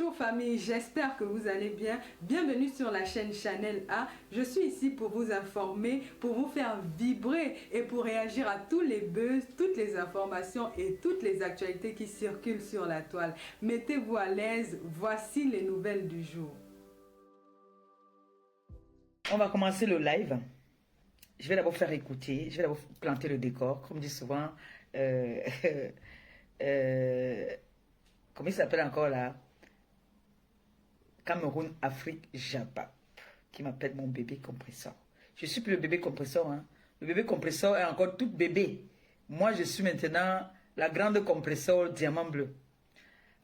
Bonjour famille, j'espère que vous allez bien. Bienvenue sur la chaîne Chanel A. Je suis ici pour vous informer, pour vous faire vibrer et pour réagir à tous les buzz, toutes les informations et toutes les actualités qui circulent sur la toile. Mettez-vous à l'aise, voici les nouvelles du jour. On va commencer le live. Je vais d'abord faire écouter, je vais d'abord planter le décor, comme dit souvent. Comment il s'appelle encore là? Cameroun, Afrique, Jabap, qui m'appelle mon bébé compresseur. Je suis plus le bébé compresseur, hein. Le bébé compresseur est encore tout bébé. Moi, je suis maintenant la grande compresseur diamant bleu.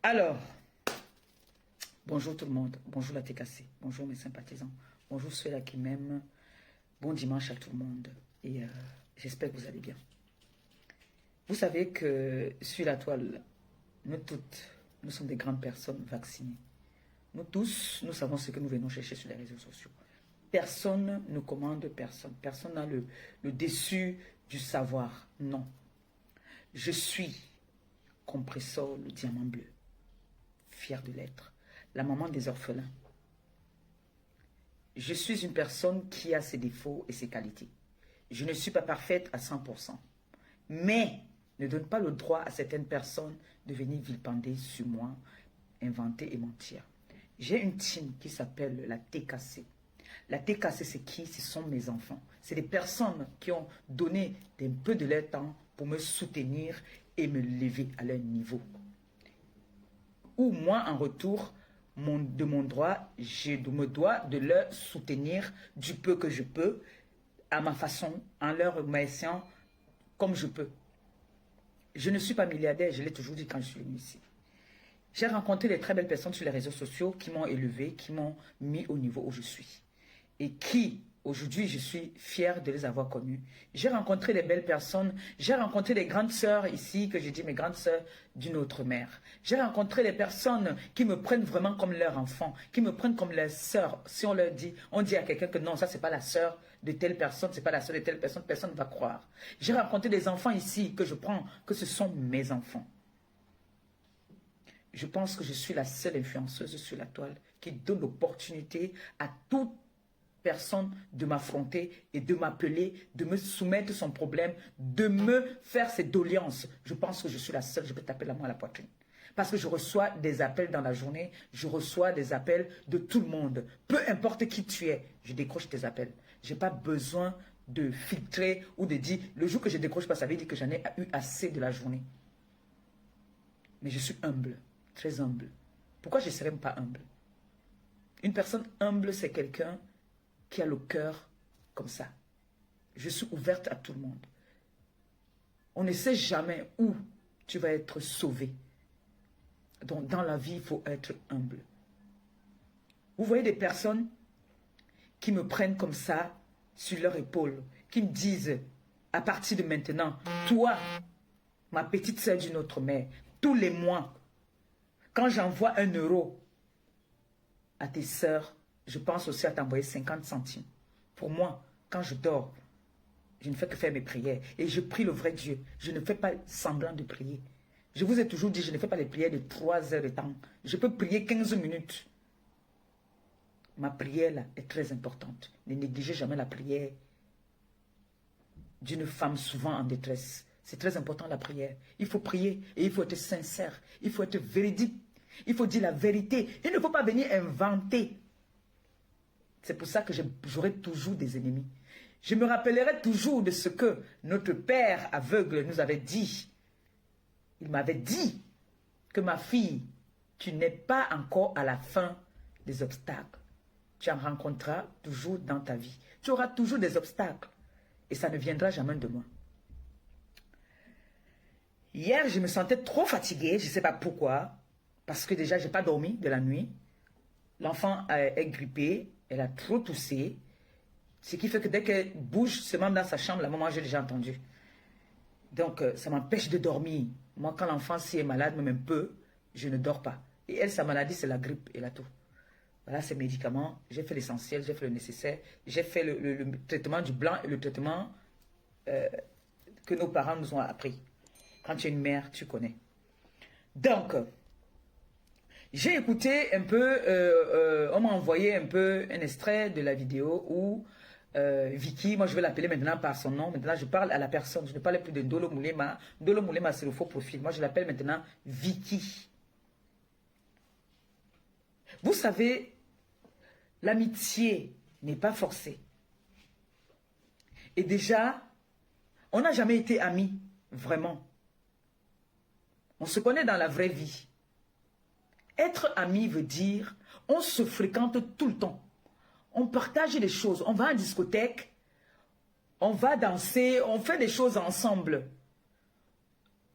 Alors, bonjour tout le monde, bonjour la TKC, bonjour mes sympathisants, bonjour ceux-là qui m'aiment. Bon dimanche à tout le monde et j'espère que vous allez bien. Vous savez que sur la toile, nous toutes, nous sommes des grandes personnes vaccinées. Nous tous, nous savons ce que nous venons chercher sur les réseaux sociaux. Personne ne commande personne. Personne n'a le dessus du savoir. Non. Je suis compresseur, le diamant bleu. Fier de l'être. La maman des orphelins. Je suis une personne qui a ses défauts et ses qualités. Je ne suis pas parfaite à 100%. Mais ne donne pas le droit à certaines personnes de venir vilipender sur moi, inventer et mentir. J'ai une team qui s'appelle la TKC. La TKC, c'est qui? Ce sont mes enfants. C'est des personnes qui ont donné un peu de leur temps pour me soutenir et me lever à leur niveau. Ou moi, en retour, de mon droit, je me dois de leur soutenir du peu que je peux, à ma façon, en leur remerciant comme je peux. Je ne suis pas milliardaire, je l'ai toujours dit quand je suis venu ici. J'ai rencontré des très belles personnes sur les réseaux sociaux qui m'ont élevé, qui m'ont mis au niveau où je suis. Et qui, aujourd'hui, je suis fière de les avoir connues. J'ai rencontré des belles personnes. J'ai rencontré des grandes sœurs ici, que j'ai dit mes grandes sœurs d'une autre mère. J'ai rencontré des personnes qui me prennent vraiment comme leur enfant, qui me prennent comme leur sœur. Si on leur dit, on dit à quelqu'un que non, ça c'est pas la sœur de telle personne, c'est pas la sœur de telle personne, personne ne va croire. J'ai rencontré des enfants ici que je prends, que ce sont mes enfants. Je pense que je suis la seule influenceuse sur la toile qui donne l'opportunité à toute personne de m'affronter et de m'appeler, de me soumettre son problème, de me faire ses doléances. Je pense que je suis la seule, je peux taper la main à la poitrine. Parce que je reçois des appels dans la journée, je reçois des appels de tout le monde. Peu importe qui tu es, je décroche tes appels. Je n'ai pas besoin de filtrer ou de dire, le jour que je décroche pas, ça veut dire que j'en ai eu assez de la journée. Mais je suis humble. Très humble. Pourquoi je ne serais pas humble? Une personne humble, c'est quelqu'un qui a le cœur comme ça. Je suis ouverte à tout le monde. On ne sait jamais où tu vas être sauvé. Donc, dans la vie, il faut être humble. Vous voyez des personnes qui me prennent comme ça sur leur épaule, qui me disent, à partir de maintenant, toi, ma petite sœur d'une autre mère, tous les mois, quand j'envoie 1 euro à tes sœurs, je pense aussi à t'envoyer 50 centimes. Pour moi, quand je dors, je ne fais que faire mes prières. Et je prie le vrai Dieu. Je ne fais pas semblant de prier. Je vous ai toujours dit, je ne fais pas les prières de 3 heures de temps. Je peux prier 15 minutes. Ma prière là est très importante. Ne négligez jamais la prière d'une femme souvent en détresse. C'est très important la prière. Il faut prier et il faut être sincère. Il faut être véridique. Il faut dire la vérité. Il ne faut pas venir inventer. C'est pour ça que j'aurai toujours des ennemis. Je me rappellerai toujours de ce que notre père aveugle nous avait dit. Il m'avait dit que ma fille, tu n'es pas encore à la fin des obstacles. Tu en rencontreras toujours dans ta vie. Tu auras toujours des obstacles. Et ça ne viendra jamais de moi. Hier, je me sentais trop fatiguée, je ne sais pas pourquoi, parce que déjà, je n'ai pas dormi de la nuit. L'enfant est grippé, elle a trop toussé, ce qui fait que dès qu'elle bouge seulement dans sa chambre, la maman, j'ai déjà entendu. Donc, ça m'empêche de dormir. Moi, quand l'enfant s'y est malade, même un peu, je ne dors pas. Et elle, sa maladie, c'est la grippe et la toux. Voilà ses médicaments, j'ai fait l'essentiel, j'ai fait le nécessaire, j'ai fait le traitement du blanc et le traitement que nos parents nous ont appris. Quand tu es une mère, tu connais. Donc, J'ai écouté un peu, on m'a envoyé un peu un extrait de la vidéo où Vicky, moi je vais l'appeler maintenant par son nom, maintenant je parle à la personne, je ne parle plus de Ndolo Moulema. Ndolo Moulema c'est le faux profil, moi je l'appelle maintenant Vicky. Vous savez, l'amitié n'est pas forcée. Et déjà, on n'a jamais été amis, vraiment. On se connaît dans la vraie vie. Être ami veut dire, on se fréquente tout le temps. On partage des choses. On va en discothèque, on va danser, on fait des choses ensemble.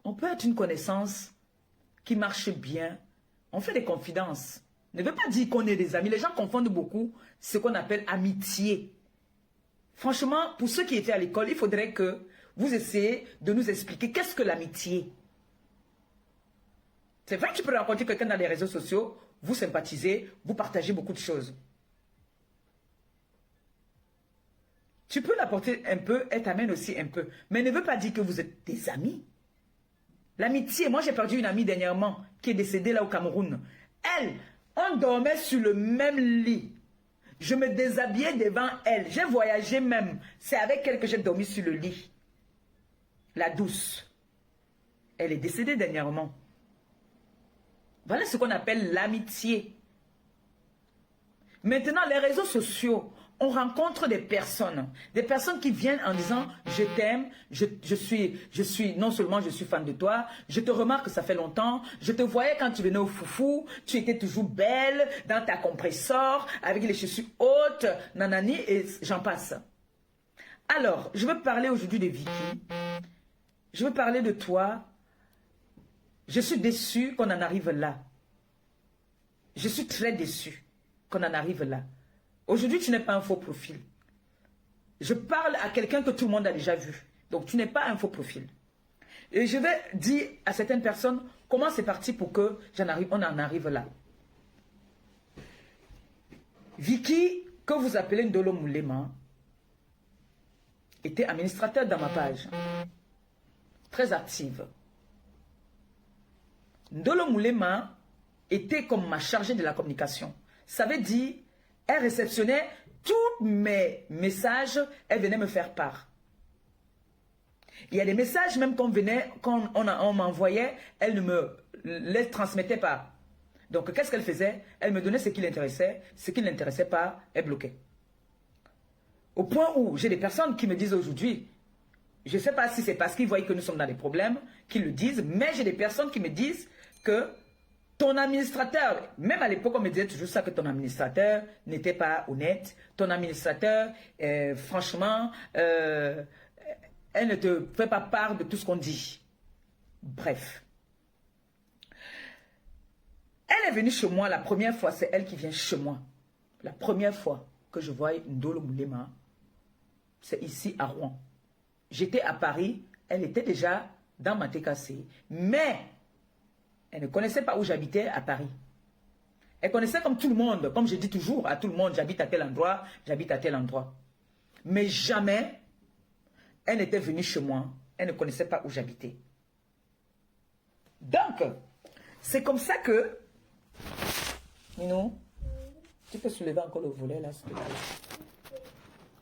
On peut être une connaissance qui marche bien. On fait des confidences. Ne veut pas dire qu'on est des amis. Les gens confondent beaucoup ce qu'on appelle amitié. Franchement, pour ceux qui étaient à l'école, il faudrait que vous essayez de nous expliquer qu'est-ce que l'amitié. C'est vrai que tu peux rencontrer quelqu'un dans les réseaux sociaux, vous sympathisez, vous partagez beaucoup de choses. Tu peux l'apporter un peu, elle t'amène aussi un peu. Mais ne veut pas dire que vous êtes des amis. L'amitié, moi j'ai perdu une amie dernièrement qui est décédée là au Cameroun. Elle, on dormait sur le même lit. Je me déshabillais devant elle. J'ai voyagé même. C'est avec elle que j'ai dormi sur le lit. La douce. Elle est décédée dernièrement. Voilà ce qu'on appelle l'amitié. Maintenant, les réseaux sociaux, on rencontre des personnes qui viennent en disant « je t'aime, je suis, non seulement je suis fan de toi, je te remarque ça fait longtemps, je te voyais quand tu venais au foufou, tu étais toujours belle, dans ta compressor, avec les chaussures hautes, nanani, et j'en passe. » Alors, je veux parler aujourd'hui de Vicky, je veux parler de toi. Je suis déçue qu'on en arrive là. Je suis très déçue qu'on en arrive là. Aujourd'hui, tu n'es pas un faux profil. Je parle à quelqu'un que tout le monde a déjà vu. Donc, tu n'es pas un faux profil. Et je vais dire à certaines personnes comment c'est parti pour que on en arrive là. Vicky, que vous appelez Ndolo Moulema, était administrateur dans ma page. Très active. Ndolo Moulema était comme ma chargée de la communication. Ça veut dire, elle réceptionnait tous mes messages, elle venait me faire part. Il y a des messages même qu'on m'envoyait, elle ne me les transmettait pas. Donc qu'est-ce qu'elle faisait? Elle me donnait ce qui l'intéressait, ce qui ne l'intéressait pas, elle bloquait. Au point où j'ai des personnes qui me disent aujourd'hui, je ne sais pas si c'est parce qu'ils voient que nous sommes dans des problèmes, qu'ils le disent, mais j'ai des personnes qui me disent que ton administrateur, même à l'époque on me disait toujours ça, que ton administrateur n'était pas honnête, ton administrateur, franchement, elle ne te fait pas part de tout ce qu'on dit. Bref. Elle est venue chez moi la première fois, c'est elle qui vient chez moi. La première fois que je vois Ndolo Moulema, c'est ici à Rouen. J'étais à Paris, elle était déjà dans ma TKC, mais elle ne connaissait pas où j'habitais à Paris. Elle connaissait comme tout le monde, comme je dis toujours à tout le monde, j'habite à tel endroit, j'habite à tel endroit. Mais jamais, elle n'était venue chez moi, elle ne connaissait pas où j'habitais. Donc, c'est comme ça que, Nino, tu peux soulever encore le volet là, s'il te plaît.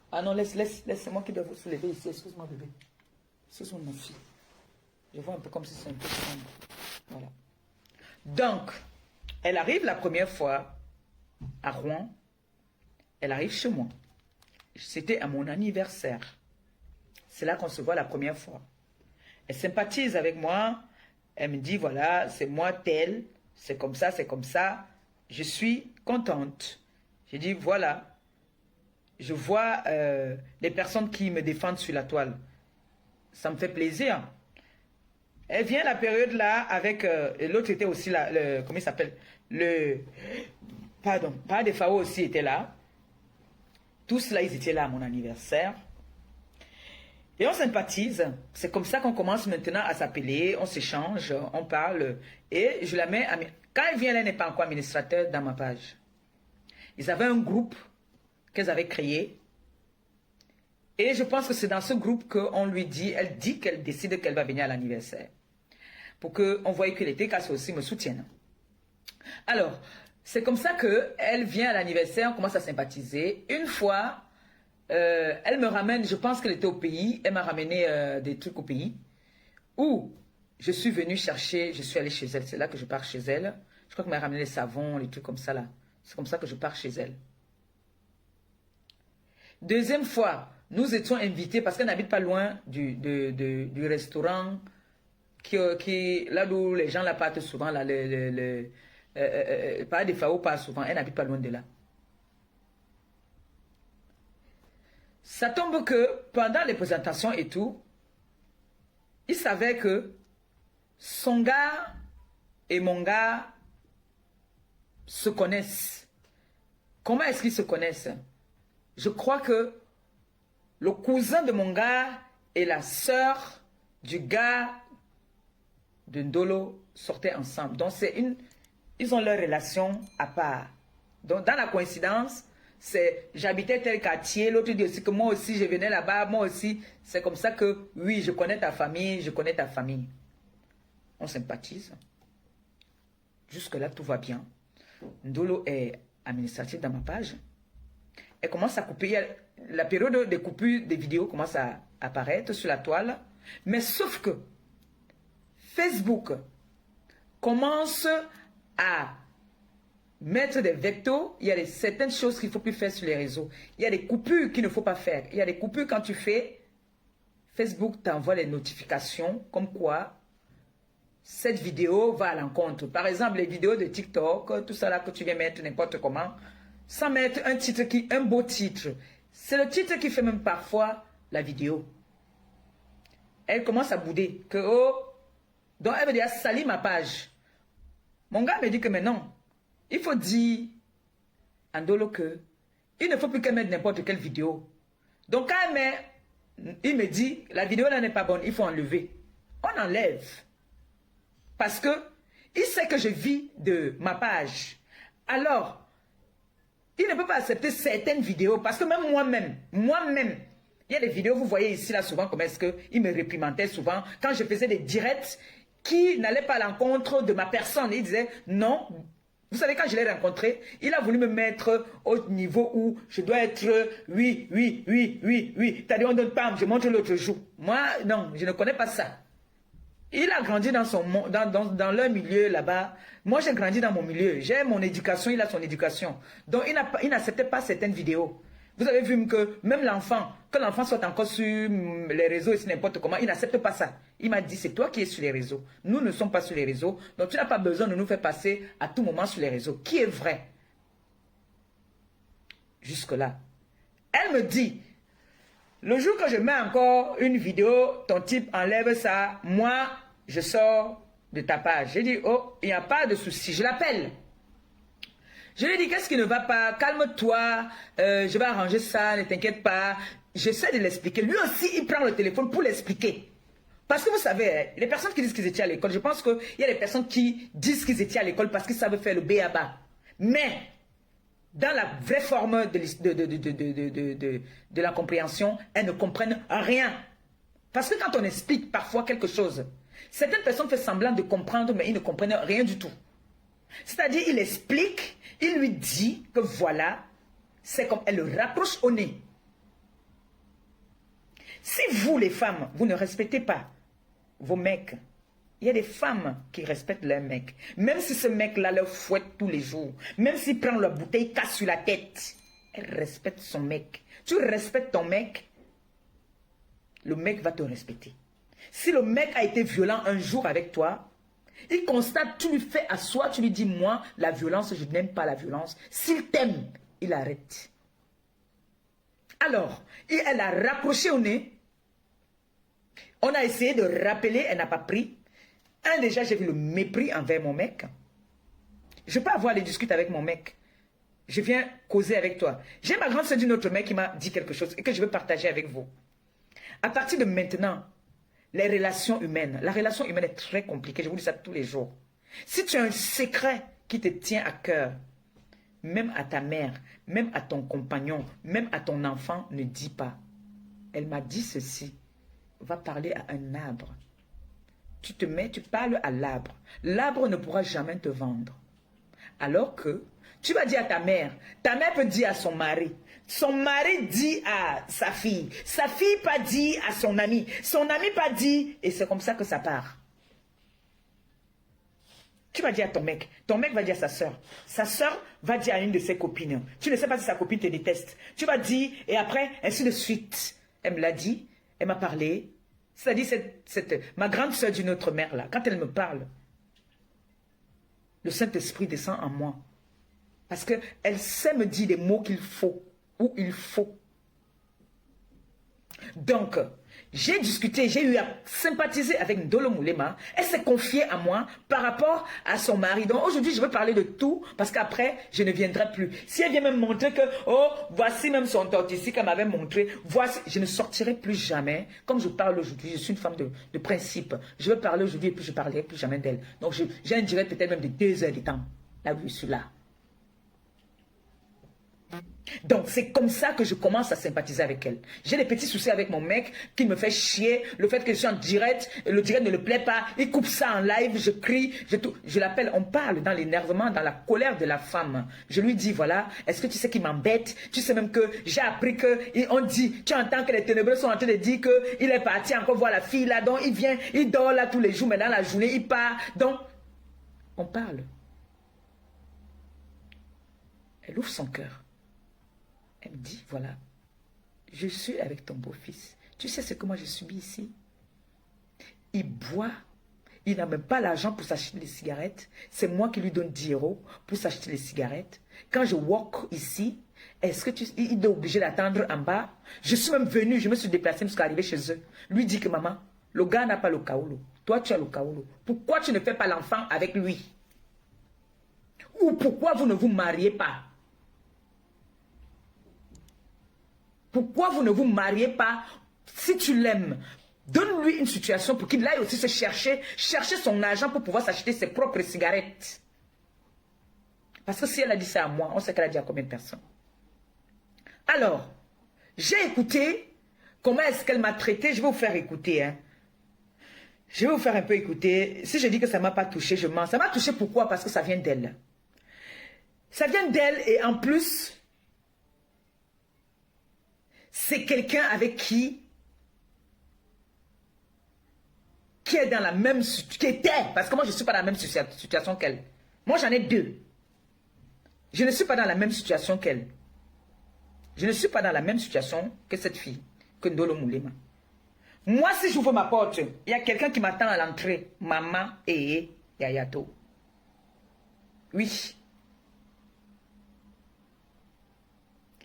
Ah non, laisse, c'est moi qui dois vous soulever ici. Excuse-moi, bébé. Excuse-moi, ma fille. Je vois un peu comme si c'est un peu sombre. Voilà. Donc, elle arrive la première fois à Rouen. Elle arrive chez moi. C'était à mon anniversaire. C'est là qu'on se voit la première fois. Elle sympathise avec moi. Elle me dit, voilà, c'est moi tel. C'est comme ça, c'est comme ça. Je suis contente. J'ai dit, voilà. Je vois les personnes qui me défendent sur la toile. Ça me fait plaisir. Elle vient la période là avec... l'autre était aussi là. Comment il s'appelle? Pardon. Pas des FAO aussi était là. Tous là, ils étaient là à mon anniversaire. Et on sympathise. C'est comme ça qu'on commence maintenant à s'appeler. On s'échange, on parle. Et je la mets... Quand elle vient, elle n'est pas encore administrateur dans ma page. Ils avaient un groupe qu'elles avaient créé. Et je pense que c'est dans ce groupe qu'on lui dit, elle dit qu'elle décide qu'elle va venir à l'anniversaire. Pour qu'on voie que les TKC aussi me soutiennent. Alors, c'est comme ça qu'elle vient à l'anniversaire, on commence à sympathiser. Une fois, elle me ramène, je pense qu'elle était au pays, elle m'a ramené des trucs au pays, où je suis venue chercher, je suis allée chez elle, c'est là que je pars chez elle. Je crois qu'elle m'a ramené les savons, les trucs comme ça là. C'est comme ça que je pars chez elle. Deuxième fois, nous étions invités, parce qu'elle n'habite pas loin du restaurant, là où les gens la partent souvent, là, pas des FAO, pas souvent, elle n'habite pas loin de là. Ça tombe que pendant les présentations et tout, il savait que son gars et mon gars se connaissent. Comment est-ce qu'ils se connaissent? Je crois que le cousin de mon gars et la sœur du gars de Ndolo sortaient ensemble. Donc ils ont leur relation à part. Donc dans la coïncidence, c'est j'habitais tel quartier, l'autre dit aussi que moi aussi je venais là-bas, moi aussi. C'est comme ça que oui, je connais ta famille, je connais ta famille. On sympathise. Jusque-là, tout va bien. Ndolo est administratif dans ma page. Elle commence à couper. La période de coupure des vidéos commence à apparaître sur la toile. Mais sauf que Facebook commence à mettre des vectos. Il y a certaines choses qu'il ne faut plus faire sur les réseaux. Il y a des coupures qu'il ne faut pas faire. Il y a des coupures quand tu fais. Facebook t'envoie les notifications comme quoi cette vidéo va à l'encontre. Par exemple, les vidéos de TikTok, tout ça là que tu viens mettre n'importe comment, sans mettre un beau titre. C'est le titre qui fait même parfois la vidéo. Elle commence à bouder. Que, oh, donc elle veut dire, salis ma page. Mon gars me dit que maintenant, il faut dire à Ndolo que il ne faut plus qu'elle mette n'importe quelle vidéo. Donc quand elle met, il me dit, la vidéo là n'est pas bonne, il faut enlever. On enlève. Parce que il sait que je vis de ma page. Alors, il ne peut pas accepter certaines vidéos. Parce que même moi-même, il y a des vidéos, vous voyez ici, là, souvent, comment est-ce qu'il me réprimandait souvent. Quand je faisais des directs qui n'allaient pas à l'encontre de ma personne. Il disait, non. Vous savez, quand je l'ai rencontré, il a voulu me mettre au niveau où je dois être, oui. T'as dit, on donne pas, je montre l'autre jour. Moi, non, je ne connais pas ça. Il a grandi dans leur milieu là-bas. Moi, j'ai grandi dans mon milieu. J'ai mon éducation, il a son éducation. Donc, il n'acceptait pas certaines vidéos. Vous avez vu que même l'enfant, que l'enfant soit encore sur les réseaux et n'importe comment, il n'accepte pas ça. Il m'a dit, c'est toi qui es sur les réseaux. Nous ne sommes pas sur les réseaux. Donc, tu n'as pas besoin de nous faire passer à tout moment sur les réseaux. Qui est vrai? Jusque-là. Elle me dit, le jour que je mets encore une vidéo, ton type enlève ça, moi, je sors de ta page. J'ai dit, oh, il n'y a pas de souci, je l'appelle. Je lui ai dit, qu'est-ce qui ne va pas? Calme-toi, je vais arranger ça, ne t'inquiète pas. J'essaie de l'expliquer. Lui aussi, il prend le téléphone pour l'expliquer. Parce que vous savez, les personnes qui disent qu'ils étaient à l'école, je pense qu'il y a des personnes qui disent qu'ils étaient à l'école parce qu'ils savent faire le B.A.B.A. Mais, dans la vraie forme de la compréhension, elles ne comprennent rien. Parce que quand on explique parfois quelque chose, certaines personnes font semblant de comprendre, mais ils ne comprennent rien du tout. C'est-à-dire, il explique, il lui dit que voilà, c'est comme elle le rapproche au nez. Si vous, les femmes, vous ne respectez pas vos mecs, il y a des femmes qui respectent leurs mecs. Même si ce mec-là leur fouette tous les jours, même s'il prend la bouteille, casse sur la tête, elle respecte son mec. Tu respectes ton mec, le mec va te respecter. Si le mec a été violent un jour avec toi, il constate, tu lui fais asseoir, tu lui dis, moi, la violence, je n'aime pas la violence. S'il t'aime, il arrête. Alors, elle a rapproché au nez. On a essayé de rappeler, elle n'a pas pris. Déjà, j'ai vu le mépris envers mon mec. Je peux avoir les discuter avec mon mec. Je viens causer avec toi. J'ai ma grande sœur d'une autre mec qui m'a dit quelque chose et que je veux partager avec vous. À partir de maintenant, les relations humaines, la relation humaine est très compliquée. Je vous dis ça tous les jours. Si tu as un secret qui te tient à cœur, même à ta mère, même à ton compagnon, même à ton enfant, ne dis pas. Elle m'a dit ceci. Va parler à un arbre. Tu te mets, tu parles à l'arbre. L'arbre ne pourra jamais te vendre. Alors que tu vas dire à ta mère peut dire à son mari dit à sa fille pas dit à son ami pas dit, et c'est comme ça que ça part. Tu vas dire à ton mec va dire à sa sœur va dire à une de ses copines. Tu ne sais pas si sa copine te déteste. Tu vas dire, et après, ainsi de suite. Elle me l'a dit, elle m'a parlé. C'est-à-dire, ma grande sœur d'une autre mère, là, quand elle me parle, le Saint-Esprit descend en moi. Parce qu'elle sait me dire les mots qu'il faut, où il faut. Donc, j'ai discuté, j'ai eu à sympathiser avec Ndolo Moulema. Elle s'est confiée à moi par rapport à son mari. Donc aujourd'hui, je veux parler de tout parce qu'après, je ne viendrai plus. Si elle vient me montrer que, oh, voici même son torti ici qu'elle m'avait montré, voici, je ne sortirai plus jamais. Comme je parle aujourd'hui, je suis une femme de principe. Je veux parler aujourd'hui et puis je ne parlerai plus jamais d'elle. Donc j'ai un direct peut-être même de 2 heures de temps. Là où je suis là. Donc c'est comme ça que je commence à sympathiser avec elle. J'ai des petits soucis avec mon mec qui me fait chier. Le fait que je suis en direct, le direct ne le plaît pas. Il coupe ça en live, je crie, je l'appelle. On parle dans l'énervement, dans la colère de la femme. Je lui dis voilà, est-ce que tu sais qu'il m'embête? Tu sais même que j'ai appris que, on dit, tu entends que les ténébreux sont en train de dire qu'il est parti encore voir la fille là. Donc il vient, il dort là tous les jours, mais dans la journée il part. Donc on parle. Elle ouvre son cœur. Elle me dit, voilà, je suis avec ton beau-fils. Tu sais ce que moi je subis ici? Il boit, il n'a même pas l'argent pour s'acheter des cigarettes. C'est moi qui lui donne 10 € pour s'acheter les cigarettes. Quand je walk ici, est-ce que il est obligé d'attendre en bas? Je suis même venue, je me suis déplacée jusqu'à arriver chez eux. Lui dit que maman, le gars n'a pas le kaolo. Toi, tu as le kaolo. Pourquoi tu ne fais pas l'enfant avec lui? Ou pourquoi vous ne vous mariez pas? Pourquoi vous ne vous mariez pas? Si tu l'aimes, donne-lui une situation pour qu'il aille aussi se chercher son argent pour pouvoir s'acheter ses propres cigarettes. Parce que si elle a dit ça à moi, on sait qu'elle a dit à combien de personnes. Alors, j'ai écouté comment est-ce qu'elle m'a traité. Je vais vous faire écouter. Hein. Je vais vous faire un peu écouter. Si je dis que ça ne m'a pas touché, je mens. Ça m'a touché pourquoi? Parce que ça vient d'elle. Ça vient d'elle et en plus... c'est quelqu'un avec qui est dans la même situation, qui était, parce que moi je ne suis pas dans la même situation qu'elle. Moi j'en ai 2. Je ne suis pas dans la même situation qu'elle. Je ne suis pas dans la même situation que cette fille, que Ndolo Moulema. Moi si j'ouvre ma porte, il y a quelqu'un qui m'attend à l'entrée. Maman et Yayato. Oui.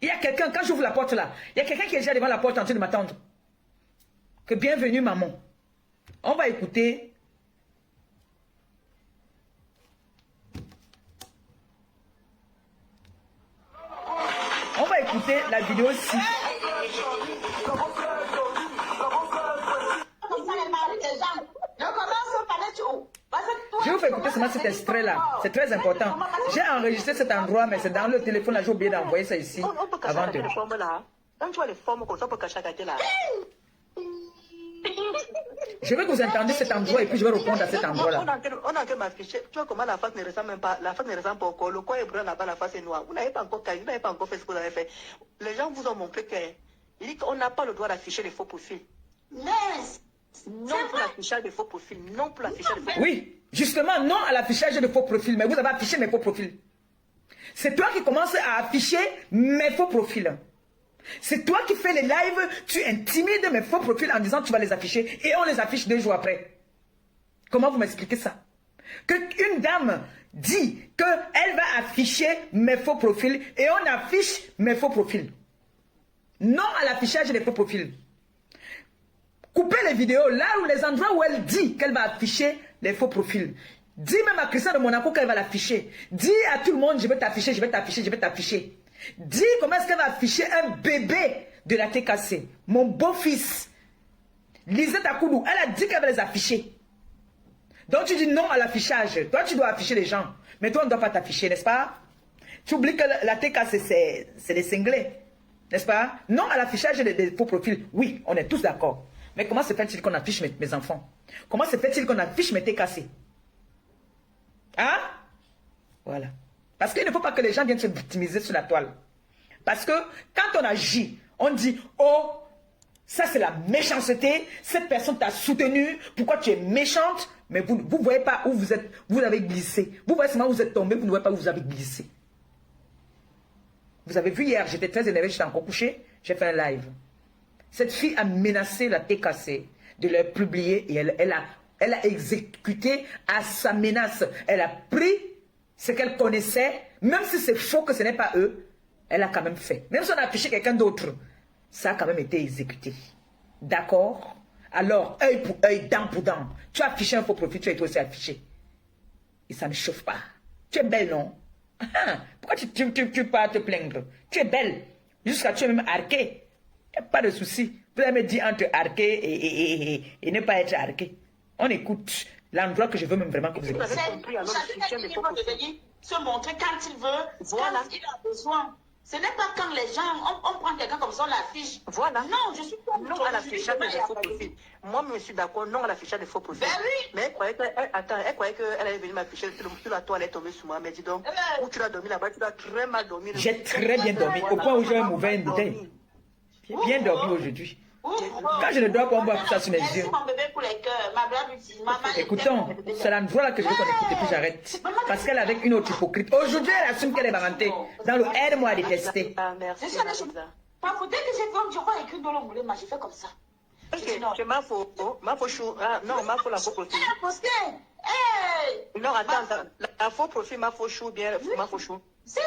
Il y a quelqu'un, quand j'ouvre la porte là, il y a quelqu'un qui est déjà devant la porte en train de m'attendre. Que bienvenue maman. On va écouter. On va écouter la vidéo ici. Je vous fais écouter seulement cet extrait-là. C'est très important. J'ai enregistré cet endroit, mais c'est dans le téléphone. Là, j'ai oublié d'envoyer ça ici. Avant de... Je veux que vous entendiez cet endroit et puis je vais répondre à cet endroit-là. On a que m'afficher. Tu vois comment la face ne ressemble même pas. La face ne ressemble pas au corps. Le corps est brun là-bas, la face est noire. Vous n'avez pas encore caillé, vous n'avez pas encore fait ce que vous avez fait. Les gens vous ont montré qu'on n'a pas le droit d'afficher les faux profils. Non pour l'affichage de faux profils. Non pour l'affichage de faux profils. Oui, justement, non à l'affichage de faux profils. Mais vous avez affiché mes faux profils. C'est toi qui commences à afficher mes faux profils. C'est toi qui fais les lives, tu intimides mes faux profils en disant tu vas les afficher et on les affiche 2 jours après. Comment vous m'expliquez ça? Qu'une dame dit qu'elle va afficher mes faux profils et on affiche mes faux profils. Non à l'affichage des faux profils. Coupez les vidéos là où les endroits où elle dit qu'elle va afficher les faux profils. Dis même à Christian de Monaco qu'elle va l'afficher. Dis à tout le monde je vais t'afficher, je vais t'afficher, je vais t'afficher. Dis comment est-ce qu'elle va afficher un bébé de la TKC. Mon beau-fils. Lisette Akoudou, elle a dit qu'elle va les afficher. Donc tu dis non à l'affichage. Toi tu dois afficher les gens. Mais toi on ne doit pas t'afficher, n'est-ce pas? Tu oublies que la TKC c'est les cinglés. N'est-ce pas? Non à l'affichage des faux profils. Oui, on est tous d'accord. Mais comment se fait-il qu'on affiche mes enfants? Comment se fait-il qu'on affiche mes TKC? Hein? Voilà. Parce qu'il ne faut pas que les gens viennent se victimiser sur la toile. Parce que quand on agit, on dit, oh, ça c'est la méchanceté, cette personne t'a soutenu, pourquoi tu es méchante? Mais vous ne voyez pas où vous êtes, vous avez glissé. Vous voyez seulement où vous êtes tombé, vous ne voyez pas où vous avez glissé. Vous avez vu hier, j'étais très énervé, j'étais encore couché, j'ai fait un live. Cette fille a menacé la TKC de le publier et elle a exécuté à sa menace. Elle a pris ce qu'elle connaissait, même si c'est faux que ce n'est pas eux, elle a quand même fait. Même si on a affiché quelqu'un d'autre, ça a quand même été exécuté. D'accord? Alors, œil pour œil, dent pour dent. Tu as affiché un faux profil, tu as été aussi affiché. Et ça ne chauffe pas. Tu es belle, non? Pourquoi tu pas te plaindre? Tu es belle. Jusqu'à tu es même arquée. Il n'y a pas de souci. Vous avez me dit entre arqué et ne pas être arqué. On écoute l'endroit que je veux même vraiment que vous écoutez. Chacun venir se montrer quand il veut, voilà. quand il a besoin. Ce n'est pas quand les gens, on prend quelqu'un comme ça, on l'affiche. Voilà. Non, je suis pas non à l'affichage des faux profils. Moi, je suis d'accord, non à l'affichage des faux profils. Ben oui. Mais elle croyait qu'elle allait venir m'afficher sur la toile, elle est tombée sur moi. Mais dis donc, où tu as dormi là-bas, tu as très mal dormi. J'ai très bien dormi, au point où j'ai un mauvais bouteille. J'ai bien dormi aujourd'hui. Quand je ne dors pas, on voit tout ça sur mes yeux. Écoutons, c'est l'endroit là que je veux qu'on écoute et puis j'arrête. Parce qu'elle est avec une autre hypocrite. Aujourd'hui, elle assume qu'elle est barantée. Dans le aide-moi à détester. Merci. Pas faut, dès que j'ai vu, je crois écrit dans le moulin, j'ai fait comme ça. C'est ma faute. Ma faute chou. Non, ma faute la faux profil. Non, attends, la faux profil, ma faux chou, bien, ma faux chou. Si,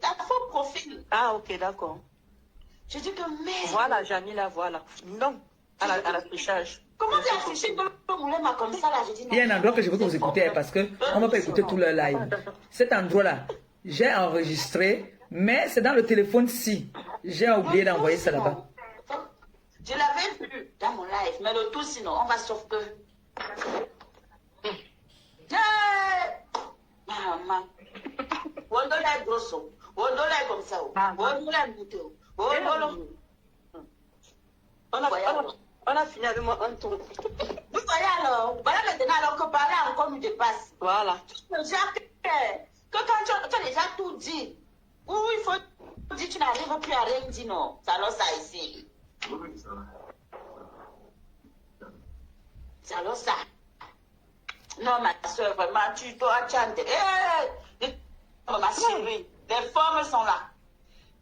la faux profil. Ah, ok, d'accord. Je dis que merde. Voilà, Jamila, voilà. Non, à l'affichage. Comment tu as affiché dans le moulin comme ça là? Je dis non. Il y a un endroit que je veux que vous écoutez parce qu'on ne va pas écouter tout le live. Cet endroit-là, j'ai enregistré, mais c'est dans le téléphone-ci. J'ai oublié d'envoyer ça là-bas. Je l'avais vu dans mon live, mais le tout sinon, on va sauf que. Maman. Wondola est grosso. Wondola est comme ça. Wondola est muté. On a fini avec moi un tour. Vous voyez alors, voilà maintenant alors que parler encore nous dépasse. Voilà. Déjà que quand tu as déjà tout dit, où il faut dire tu n'arrives plus à rien dire non. C'est alors ça ici. C'est alors ça. Non, ma soeur, vraiment, tu dois chanter. Ma chérie, les formes sont là.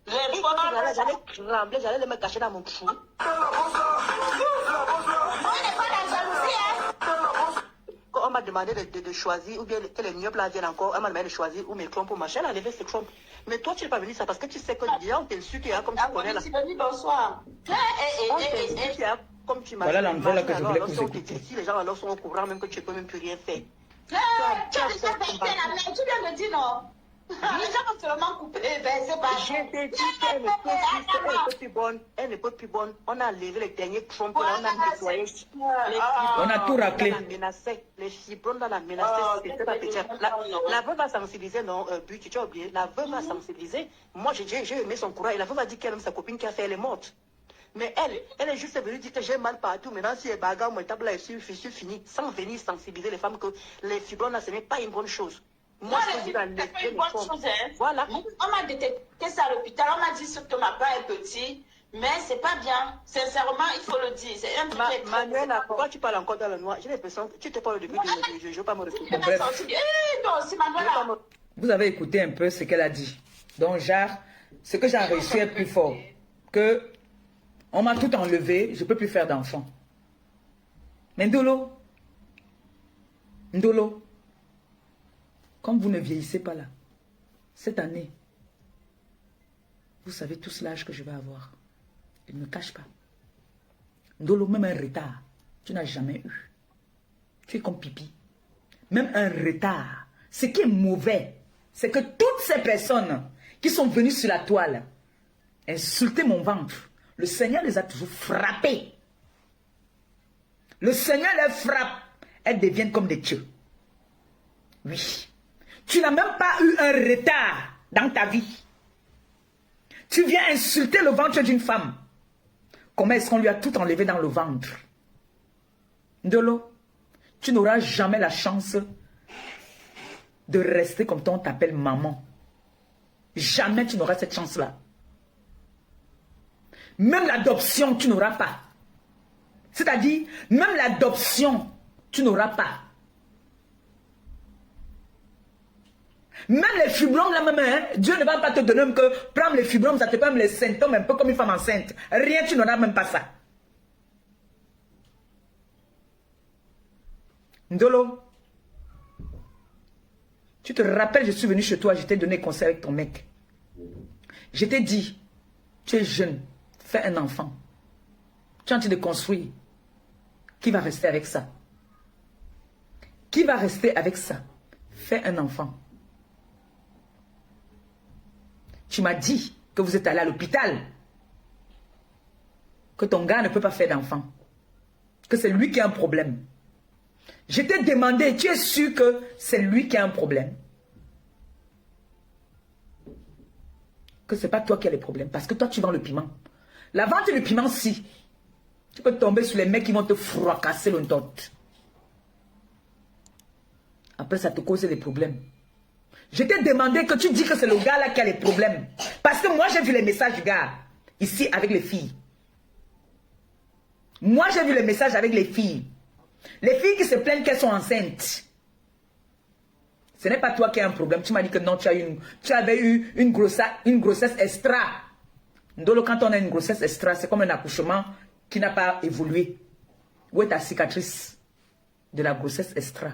Les formes j'allais me cacher dans mon trou. On n'est pas dans la jalousie, hein? Quand on m'a demandé de choisir, ou bien que les myops là viennent encore, on m'a demandé de choisir où mes trompes ou machin, elle a enlevé ses trompes. Mais toi, tu n'es pas venu ça parce que tu sais que déjà on t'insulte, comme tu connais là. Bonsoir. On t'insulte, comme tu m'as dit. Voilà l'endroit là que je voulais que vous écoutiez. Si les gens alors sont au courant, même que tu ne peux même plus rien faire. Tu as déjà payé la main, tu viens de dire non. Les gens vont seulement couper, ben c'est pas. Je t'ai dit qu'elle ne peut plus bonne. Elle ne peut plus bonne. On a enlevé les derniers trompes, on a nettoyé. On a tout raclé. Les fibromes dans la menacée, c'était pas petit. La veuve a sensibilisé, non, but, tu as oublié. La veuve a sensibilisé. Moi, j'ai aimé son courage. Et la veuve a dit qu'elle aime sa copine qui a fait, elle est morte. Mais elle est juste venue dire que j'ai mal partout. Maintenant, si elle bagarre, mon table là est fini, sans venir sensibiliser les femmes que les fibromes, ce n'est pas une bonne chose. Moi, c'est pas une bonne chose. Hein. Voilà. On m'a détecté ça à l'hôpital. On m'a dit que ma part est petit. Mais c'est pas bien. Sincèrement, il faut le dire. C'est un truc. Manuela, pourquoi tu parles encore dans le noir? J'ai l'impression que tu te parles depuis je ne veux pas me retrouver. Vous avez écouté un peu ce qu'elle a dit. Donc, genre, ce que j'ai réussi est plus fort. Que on m'a tout enlevé, je ne peux plus faire d'enfant. Mais Ndolo, comme vous ne vieillissez pas là, cette année, vous savez tous l'âge que je vais avoir. Il ne me cache pas. Ndolo, même un retard, tu n'as jamais eu. Tu es comme pipi. Même un retard. Ce qui est mauvais, c'est que toutes ces personnes qui sont venues sur la toile insulter mon ventre, le Seigneur les a toujours frappées. Le Seigneur les frappe. Elles deviennent comme des dieux. Oui. Tu n'as même pas eu un retard dans ta vie. Tu viens insulter le ventre d'une femme. Comment est-ce qu'on lui a tout enlevé dans le ventre? Ndolo, tu n'auras jamais la chance de rester comme toi, on t'appelle maman. Jamais tu n'auras cette chance-là. Même l'adoption, tu n'auras pas. C'est-à-dire, même l'adoption, tu n'auras pas. Même les fibromes, là même, hein, Dieu ne va pas te donner même que prendre les fibromes, ça te fait même les symptômes un peu comme une femme enceinte. Rien, tu n'auras même pas ça. Ndolo, tu te rappelles, je suis venu chez toi, je t'ai donné conseil avec ton mec. Je t'ai dit, tu es jeune, fais un enfant. Tu es en train de construire. Qui va rester avec ça? Qui va rester avec ça? Fais un enfant. Tu m'as dit que vous êtes allé à l'hôpital. Que ton gars ne peut pas faire d'enfant. Que c'est lui qui a un problème. Je t'ai demandé, tu es sûr que c'est lui qui a un problème? Que ce n'est pas toi qui as les problèmes. Parce que toi, tu vends le piment. La vente du piment, si. Tu peux tomber sur les mecs qui vont te fracasser le tot. Après, ça te cause des problèmes. Je t'ai demandé que tu dis que c'est le gars là qui a les problèmes. Parce que moi, j'ai vu les messages du gars. Ici, avec les filles. Moi, j'ai vu les messages avec les filles. Les filles qui se plaignent qu'elles sont enceintes. Ce n'est pas toi qui as un problème. Tu m'as dit que non, tu avais eu une grossesse extra. Ndolo, quand on a une grossesse extra, c'est comme un accouchement qui n'a pas évolué. Où est ta cicatrice de la grossesse extra?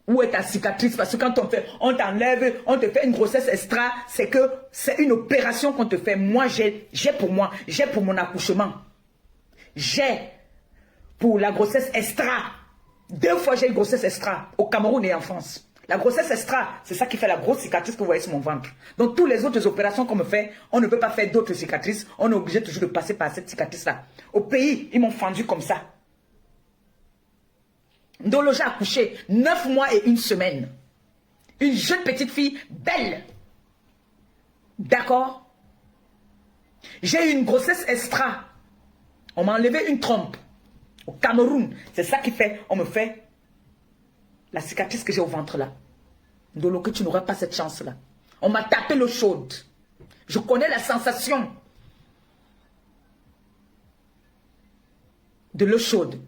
Où est ta cicatrice? Parce que quand on t'enlève, on te fait une grossesse extra, c'est que c'est une opération qu'on te fait. Moi, j'ai pour mon accouchement. J'ai pour la grossesse extra. 2 fois j'ai une grossesse extra au Cameroun et en France. La grossesse extra, c'est ça qui fait la grosse cicatrice que vous voyez sur mon ventre. Donc, toutes les autres opérations qu'on me fait, on ne peut pas faire d'autres cicatrices. On est obligé toujours de passer par cette cicatrice-là. Au pays, ils m'ont fendu comme ça. Ndolo, j'ai accouché 9 mois et 1 semaine. Une jeune petite fille, belle. D'accord? J'ai eu une grossesse extra. On m'a enlevé une trompe. Au Cameroun, c'est ça qui fait, on me fait la cicatrice que j'ai au ventre là. Ndolo, que tu n'auras pas cette chance-là. On m'a tapé l'eau chaude. Je connais la sensation de l'eau chaude.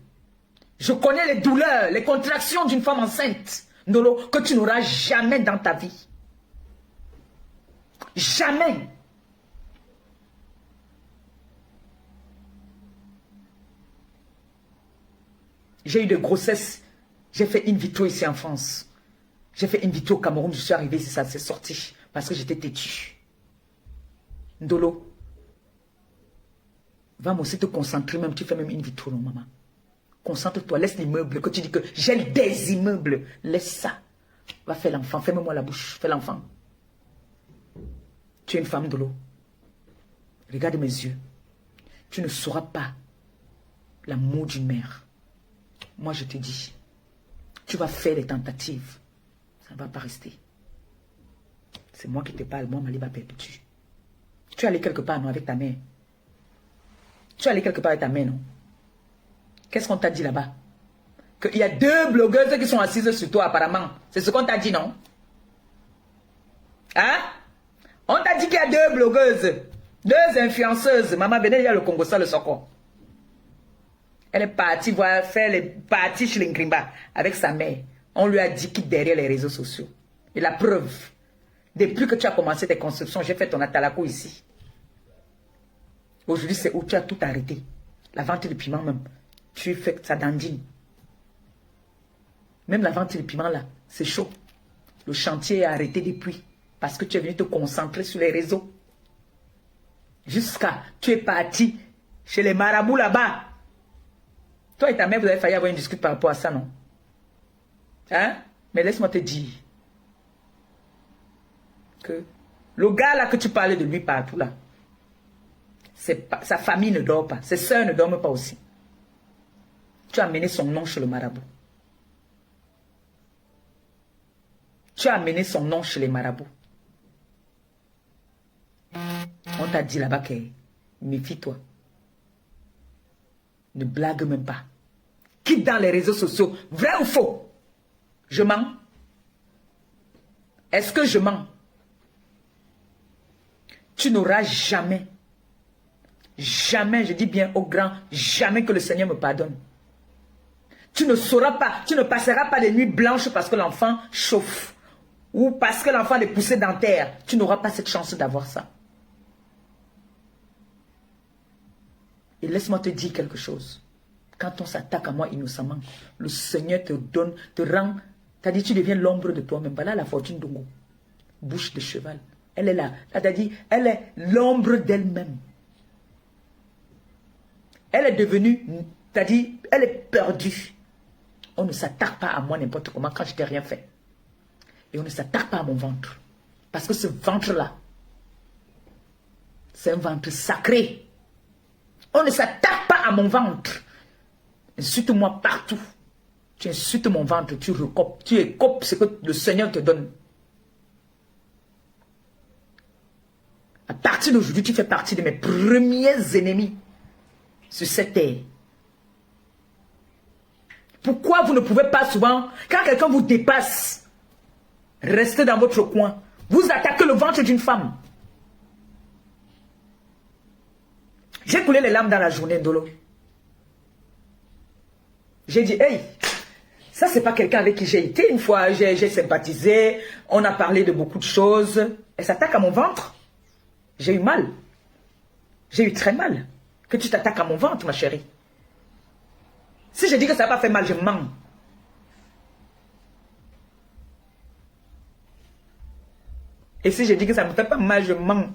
Je connais les douleurs, les contractions d'une femme enceinte. Ndolo, que tu n'auras jamais dans ta vie. Jamais. J'ai eu des grossesses. J'ai fait in vitro ici en France. J'ai fait in vitro au Cameroun. Je suis arrivé ici, ça s'est sorti. Parce que j'étais têtu. Ndolo. Va moi aussi te concentrer. Même tu fais même in vitro, non, maman. Concentre-toi. Laisse l'immeuble. Que tu dis que j'ai des immeubles. Laisse ça. Va faire l'enfant. Ferme-moi la bouche. Fais l'enfant. Tu es une femme, Ndolo. Regarde mes yeux. Tu ne sauras pas l'amour d'une mère. Moi, je te dis, tu vas faire des tentatives. Ça ne va pas rester. C'est moi qui te parle. Moi, Maliba Perpétue. Tu es allé quelque part, non, avec ta mère. Tu es allé quelque part avec ta mère, non? Qu'est-ce qu'on t'a dit là-bas? Qu'il y a 2 blogueuses qui sont assises sur toi, apparemment. C'est ce qu'on t'a dit, non? Hein? On t'a dit qu'il y a 2 blogueuses. 2 influenceuses. Maman, venez, il y a le Congo, ça, le Soko. Elle est partie voir faire les parties chez l'Ingrimba avec sa mère. On lui a dit quitte derrière les réseaux sociaux. Et la preuve, depuis que tu as commencé tes constructions, j'ai fait ton atalako ici. Aujourd'hui, c'est où tu as tout arrêté. La vente de piment même. Tu fais ça dandine. Même la vente de piment là, c'est chaud. Le chantier est arrêté depuis. Parce que tu es venu te concentrer sur les réseaux. Jusqu'à, tu es parti chez les marabouts là-bas. Toi et ta mère, vous avez failli avoir une discussion par rapport à ça, non? Hein? Mais laisse-moi te dire que le gars là que tu parlais de lui partout là, sa famille ne dort pas, ses soeurs ne dorment pas aussi. Tu as amené son nom chez le marabout. Tu as amené son nom chez les marabouts. On t'a dit là-bas que méfie-toi. Ne blague même pas. Quitte dans les réseaux sociaux. Vrai ou faux? Je mens? Est-ce que je mens? tu n'auras jamais, jamais, je dis bien au grand, jamais que le Seigneur me pardonne. Tu ne sauras pas, tu ne passeras pas les nuits blanches parce que l'enfant chauffe ou parce que l'enfant est poussé dans terre. Tu n'auras pas cette chance d'avoir ça. Et laisse-moi te dire quelque chose. Quand on s'attaque à moi innocemment, le Seigneur te donne, te rend, t'as dit tu deviens l'ombre de toi-même. Voilà la fortune d'Ongo. Bouche de cheval. Elle est là. T'as dit, elle est l'ombre d'elle-même. Elle est devenue, t'as dit, elle est perdue. On ne s'attaque pas à moi n'importe comment quand je t'ai rien fait. Et on ne s'attaque pas à mon ventre. Parce que ce ventre-là, c'est un ventre sacré. On ne s'attaque pas à mon ventre. Insulte-moi partout. Tu insultes mon ventre, tu recopes, tu écopes ce que le Seigneur te donne. À partir d'aujourd'hui, tu fais partie de mes premiers ennemis sur cette terre. Pourquoi vous ne pouvez pas souvent, quand quelqu'un vous dépasse, restez dans votre coin, vous attaquez le ventre d'une femme? J'ai coulé les larmes dans la journée, Ndolo. J'ai dit, hey, ça c'est pas quelqu'un avec qui j'ai été. Une fois, j'ai sympathisé, on a parlé de beaucoup de choses. Elle s'attaque à mon ventre. J'ai eu mal. J'ai eu très mal. Que tu t'attaques à mon ventre, ma chérie. Si je dis que ça n'a pas fait mal, je mens. Et si je dis que ça ne me fait pas mal, je mens.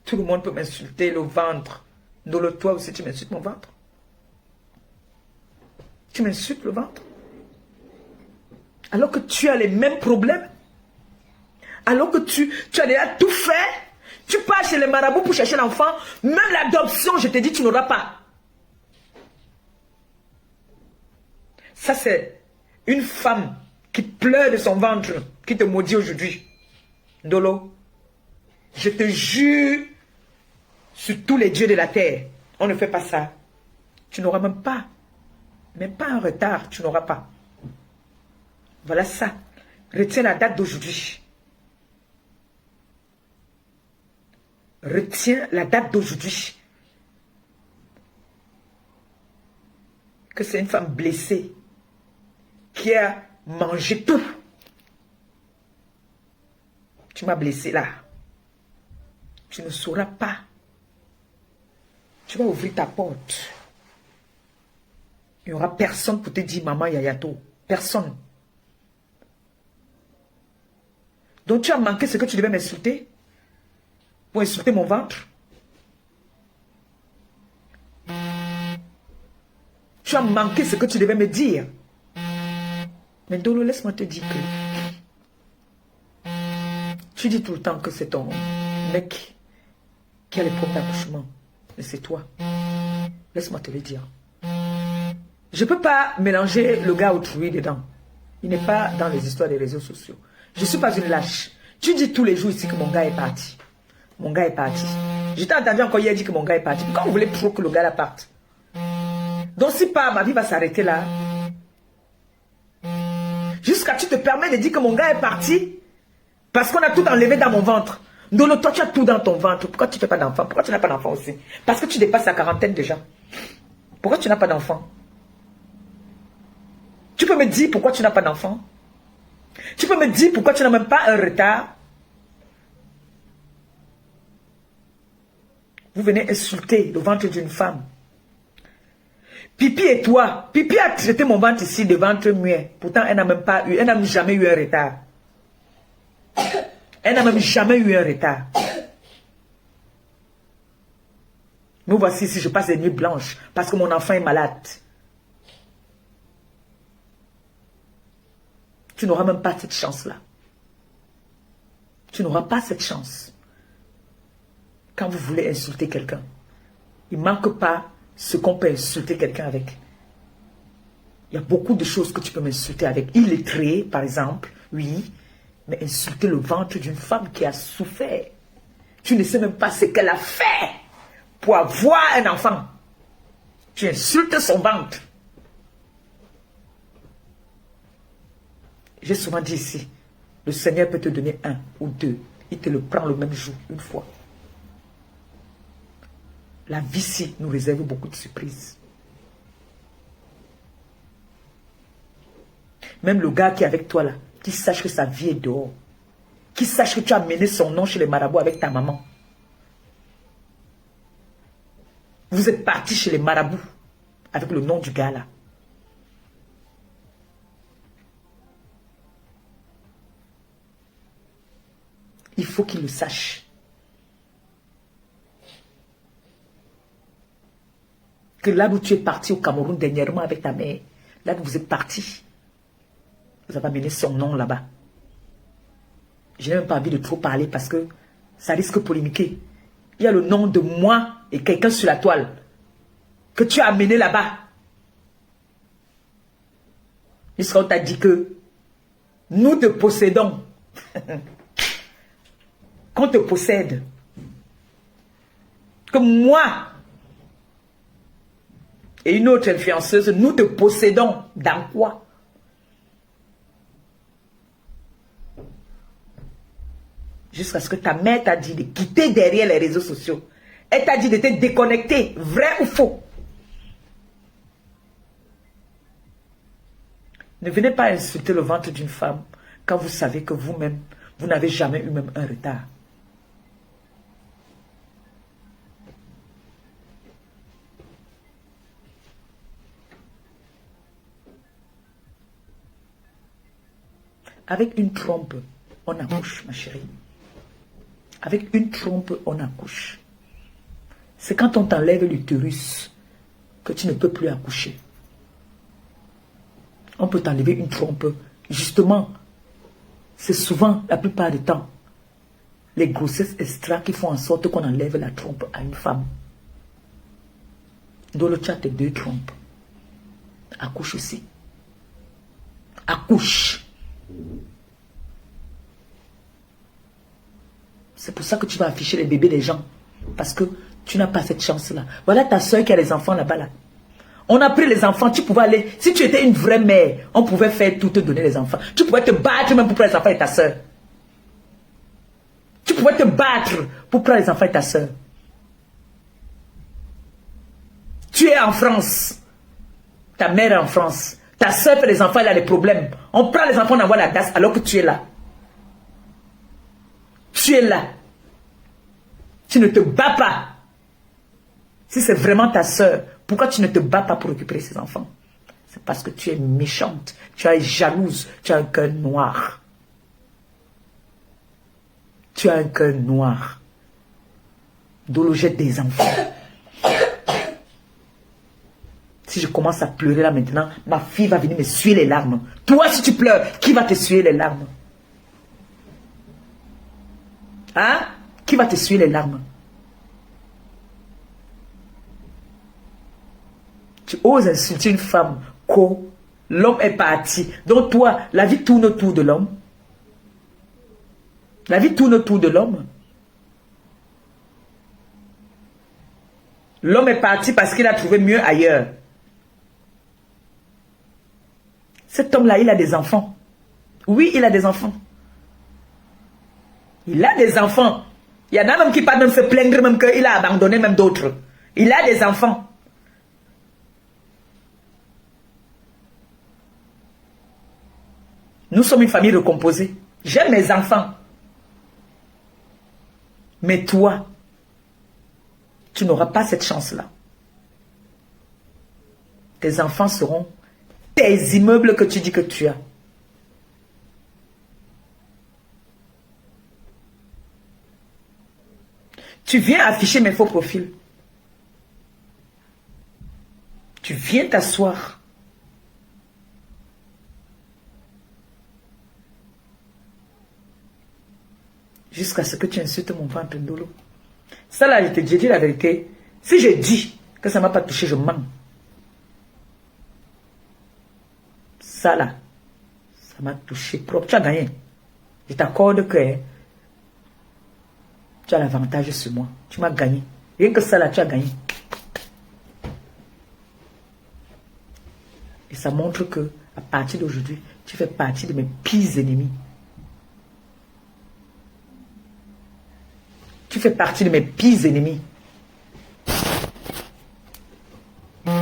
Tout le monde peut m'insulter le ventre. Ndolo, toi aussi, tu m'insultes mon ventre. Tu m'insultes le ventre. Alors que tu as les mêmes problèmes. Alors que tu as déjà tout fait. Tu pars chez les marabouts pour chercher l'enfant. Même l'adoption, je te dis, tu n'auras pas. Ça, c'est une femme qui pleure de son ventre, qui te maudit aujourd'hui. Ndolo, je te jure sur tous les dieux de la terre, on ne fait pas ça. Tu n'auras même pas un retard, tu n'auras pas. Voilà ça. Retiens la date d'aujourd'hui. Retiens la date d'aujourd'hui. Que c'est une femme blessée qui a mangé tout. Tu m'as blessé là. Tu ne sauras pas. Tu vas ouvrir ta porte. Il n'y aura personne pour te dire maman Yayato. Personne. Donc tu as manqué ce que tu devais m'insulter pour insulter mon ventre. Tu as manqué ce que tu devais me dire. Mais Ndolo, laisse-moi te dire que tu dis tout le temps que c'est ton mec qui a les problèmes d'accouchement. Mais c'est toi. Laisse-moi te le dire. Je ne peux pas mélanger le gars autrui dedans. Il n'est pas dans les histoires des réseaux sociaux. Je ne suis pas une lâche. Tu dis tous les jours ici que mon gars est parti. Mon gars est parti. Je t'ai entendu encore hier dire que mon gars est parti. Pourquoi vous voulez trop que le gars là parte? Donc si pas, ma vie va s'arrêter là. Jusqu'à tu te permets de dire que mon gars est parti parce qu'on a tout enlevé dans mon ventre. Donc toi tu as tout dans ton ventre. Pourquoi tu ne fais pas d'enfant? Pourquoi tu n'as pas d'enfant aussi? Parce que tu dépasses la quarantaine déjà. Pourquoi tu n'as pas d'enfant? Tu peux me dire pourquoi tu n'as pas d'enfant? Tu peux me dire pourquoi tu n'as même pas un retard? Vous venez insulter le ventre d'une femme. Pipi et toi, Pipi a traité mon ventre ici de ventre muet. Pourtant, elle n'a même pas eu, elle n'a jamais eu un retard. Elle n'a même jamais eu un retard. Me voici ici, je passe des nuits blanches parce que mon enfant est malade. Tu n'auras même pas cette chance-là. Tu n'auras pas cette chance. Quand vous voulez insulter quelqu'un, il ne manque pas ce qu'on peut insulter quelqu'un avec. Il y a beaucoup de choses que tu peux m'insulter avec. Illettré, par exemple, oui. Mais insulter le ventre d'une femme qui a souffert. Tu ne sais même pas ce qu'elle a fait pour avoir un enfant. Tu insultes son ventre. J'ai souvent dit ici, Le Seigneur peut te donner 1 ou 2. Il te le prend le même jour, une fois. La vie ci nous réserve beaucoup de surprises. Même le gars qui est avec toi là, qui sache que sa vie est dehors. Qui sache que tu as mené son nom chez les marabouts avec ta maman. Vous êtes parti chez les marabouts avec le nom du gars là. Il faut qu'il le sache. Que là où tu es parti au Cameroun dernièrement avec ta mère, là où vous êtes parti, vous avez amené son nom là-bas. Je n'ai même pas envie de trop parler parce que ça risque de polémiquer. Il y a le nom de moi et quelqu'un sur la toile que tu as amené là-bas. Jusqu'à on t'a dit que nous te possédons. Qu'on te possède. Que moi et une autre influenceuse, nous te possédons. Dans quoi? Jusqu'à ce que ta mère t'a dit de quitter derrière les réseaux sociaux. Elle t'a dit de te déconnecter. Vrai ou faux? Ne venez pas insulter le ventre d'une femme quand vous savez que vous-même, vous n'avez jamais eu même un retard. Avec une trompe, on accouche, ma chérie. Avec une trompe, on accouche. C'est quand on t'enlève l'utérus que tu ne peux plus accoucher. On peut t'enlever une trompe. Justement, c'est souvent, la plupart du temps, les grossesses extra qui font en sorte qu'on enlève la trompe à une femme. Dans le chat, tes 2 trompes. Accouche aussi. Accouche. C'est pour ça que tu vas afficher les bébés des gens. Parce que tu n'as pas cette chance-là. Voilà ta soeur qui a les enfants là-bas. Là. On a pris les enfants, tu pouvais aller... Si tu étais une vraie mère, on pouvait faire tout, te donner les enfants. Tu pouvais te battre même pour prendre les enfants et ta soeur. Tu pouvais te battre pour prendre les enfants et ta soeur. Tu es en France. Ta mère est en France. Ta soeur fait les enfants, elle a des problèmes. On prend les enfants, on envoie la DAS alors que tu es là. Tu es là. Tu ne te bats pas. Si c'est vraiment ta soeur, pourquoi tu ne te bats pas pour récupérer ses enfants? C'est parce que tu es méchante, tu es jalouse, tu as un cœur noir. Tu as un cœur noir. D'où le jet des enfants. Si je commence à pleurer là maintenant, ma fille va venir me suer les larmes. Toi, si tu pleures, qui va te suer les larmes? Hein? Qui va te suer les larmes? Tu oses insulter une femme quand l'homme est parti. Donc toi, la vie tourne autour de l'homme. La vie tourne autour de l'homme. L'homme est parti parce qu'il a trouvé mieux ailleurs. Cet homme-là, il a des enfants. Oui, il a des enfants. Il a des enfants. Il y en a même qui parlent même se plaindre même qu'il a abandonné même d'autres. Il a des enfants. Nous sommes une famille recomposée. J'aime mes enfants. Mais toi, tu n'auras pas cette chance-là. Tes enfants seront tes immeubles que tu dis que tu as. Tu viens afficher mes faux profils. Tu viens t'asseoir. Jusqu'à ce que tu insultes mon ventre de l'eau. Ça là, je te dis la vérité. Si je dis que ça ne m'a pas touché, je mens. Ça là, ça m'a touché propre. Tu as gagné. Je t'accorde que tu as l'avantage sur moi. Tu m'as gagné. Rien que ça là, tu as gagné. Et ça montre que à partir d'aujourd'hui, tu fais partie de mes pires ennemis. Tu fais partie de mes pires ennemis. Moi,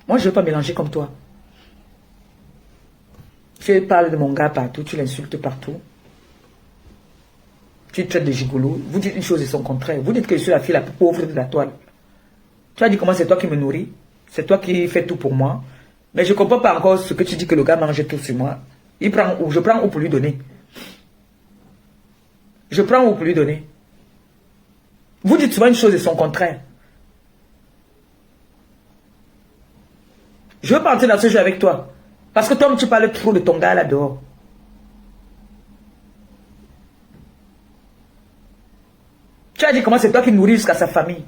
je ne veux pas mélanger comme toi. Tu parles de mon gars partout, tu l'insultes partout. Tu traites de gigolo. Vous dites une chose et son contraire. Vous dites que je suis la fille la plus pauvre de la toile. Tu as dit comment c'est toi qui me nourris. C'est toi qui fais tout pour moi. Mais je ne comprends pas encore ce que tu dis que le gars mange tout sur moi. Il prend où? Je prends où pour lui donner? Je prends où pour lui donner? Vous dites souvent une chose et son contraire. Je veux partir dans ce jeu avec toi. Parce que toi, tu parles trop de ton gars là dehors. Tu as dit comment c'est toi qui nourris jusqu'à sa famille.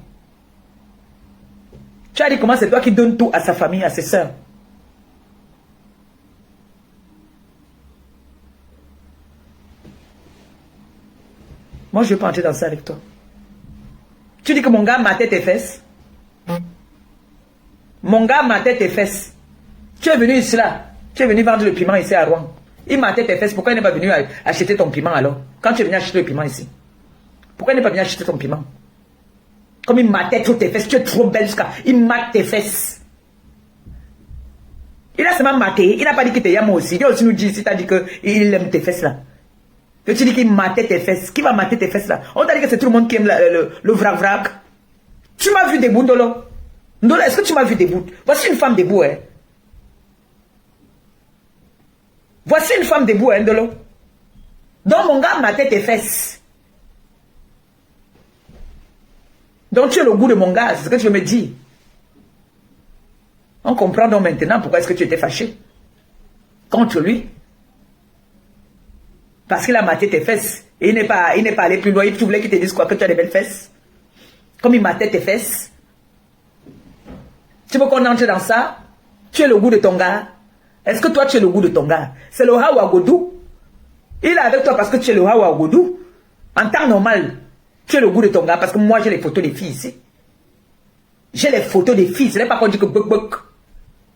Tu as dit comment c'est toi qui donnes tout à sa famille, à ses soeurs. Moi, je veux pas entrer dans ça avec toi. Tu dis que mon gars matait tes fesses. Mon gars matait tes fesses. Tu es venu ici là. Tu es venu vendre le piment ici à Rouen. Il matait tes fesses. Pourquoi il n'est pas venu acheter ton piment alors? Quand tu es venu acheter le piment ici. Pourquoi il n'est pas venu acheter ton piment? Comme il matait trop tes fesses. Tu es trop belle jusqu'à... Il mate tes fesses. Il a seulement maté. Il n'a pas dit qu'il t'aime aussi. Il a aussi nous dit ici, t'as dit qu'il aime tes fesses là. Que tu dis qu'il matait tes fesses. Qui va mater tes fesses là? On t'a dit que c'est tout le monde qui aime le vrac-vrac. Tu m'as vu debout, Ndolo? Ndolo, est-ce que tu m'as vu debout? Voici une femme debout, hein. Voici une femme debout, hein, Ndolo. Donc mon gars matait tes fesses. Donc tu es le goût de mon gars, c'est ce que tu veux me dire. On comprend donc maintenant pourquoi est-ce que tu étais fâché contre lui. Parce qu'il a maté tes fesses. Et il n'est pas allé plus loin. Tu voulais qu'il te dise quoi? Que tu as des belles fesses. Comme il matait tes fesses. Tu veux qu'on entre dans ça? Tu es le goût de ton gars. Est-ce que toi tu es le goût de ton gars? C'est le Hawa Godou. Il est avec toi parce que tu es le Hawa Godou. En temps normal, tu es le goût de ton gars parce que moi j'ai les photos des filles ici. J'ai les photos des filles. Ce n'est pas qu'on dit que bok bok.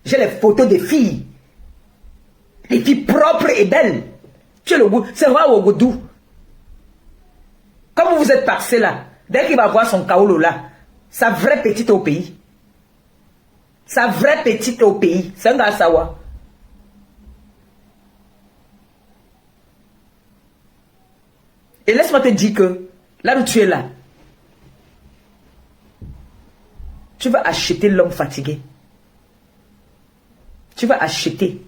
J'ai les photos des filles. Les filles propres et belles. Tu es le goût. C'est Hawa Godou. Comme vous êtes passé là, dès qu'il va voir son kaolo là, sa vraie petite au pays. Sa vraie petite au pays. C'est un gars sawa. Et laisse-moi te dire que, là où tu es là, tu vas acheter l'homme fatigué. Tu vas acheter.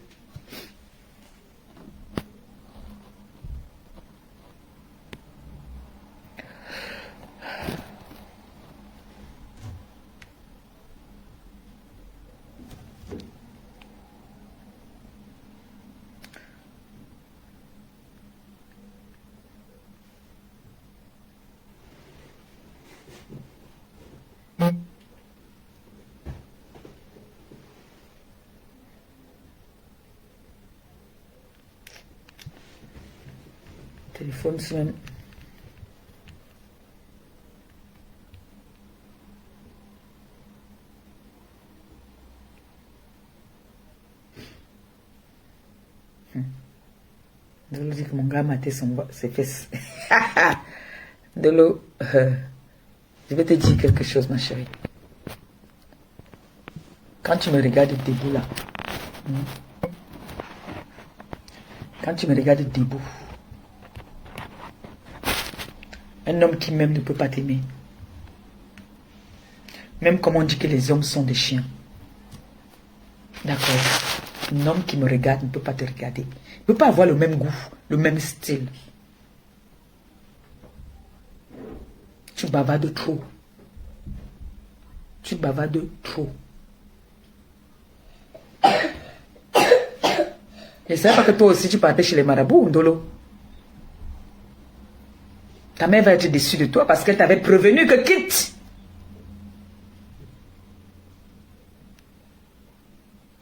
Téléphone sonne. Dolo dit que mon gars matait ses fesses. Dolo, je vais te dire quelque chose, ma chérie. Quand tu me regardes debout là, quand tu me regardes debout, un homme qui m'aime ne peut pas t'aimer. Même comme on dit que les hommes sont des chiens. D'accord. Un homme qui me regarde ne peut pas te regarder. Ne peut pas avoir le même goût, le même style. Tu bavardes trop. Tu bavardes trop. Et c'est pas que toi aussi tu partais chez les marabouts, Ndolo. Ta mère va être déçue de toi parce qu'elle t'avait prévenu que quitte.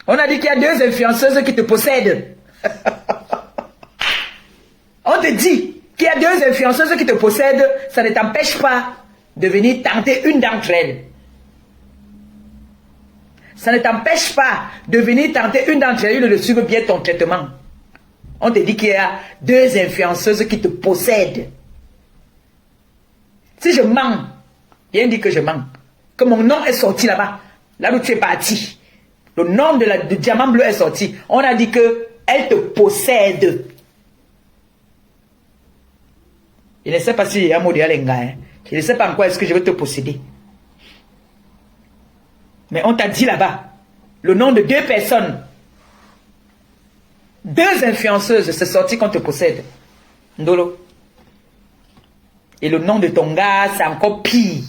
On a dit qu'il y a deux influenceuses qui te possèdent. On te dit qu'il y a deux influenceuses qui te possèdent, ça ne t'empêche pas de venir tenter une d'entre elles. Ça ne t'empêche pas de venir tenter une d'entre elles de suivre bien ton traitement. On te dit qu'il y a 2 influenceuses qui te possèdent. Si je mens, bien dit que je mens, que mon nom est sorti là-bas, là où tu es parti, le nom de Diamant Bleu est sorti, on a dit que elle te possède. Je ne sais pas si il y a un mot de Alenga, hein. Je ne sais pas en quoi est-ce que je vais te posséder. Mais on t'a dit là-bas, le nom de 2 personnes, 2 influenceuses, c'est sorti qu'on te possède. Ndolo. Et le nom de ton gars, c'est encore pire.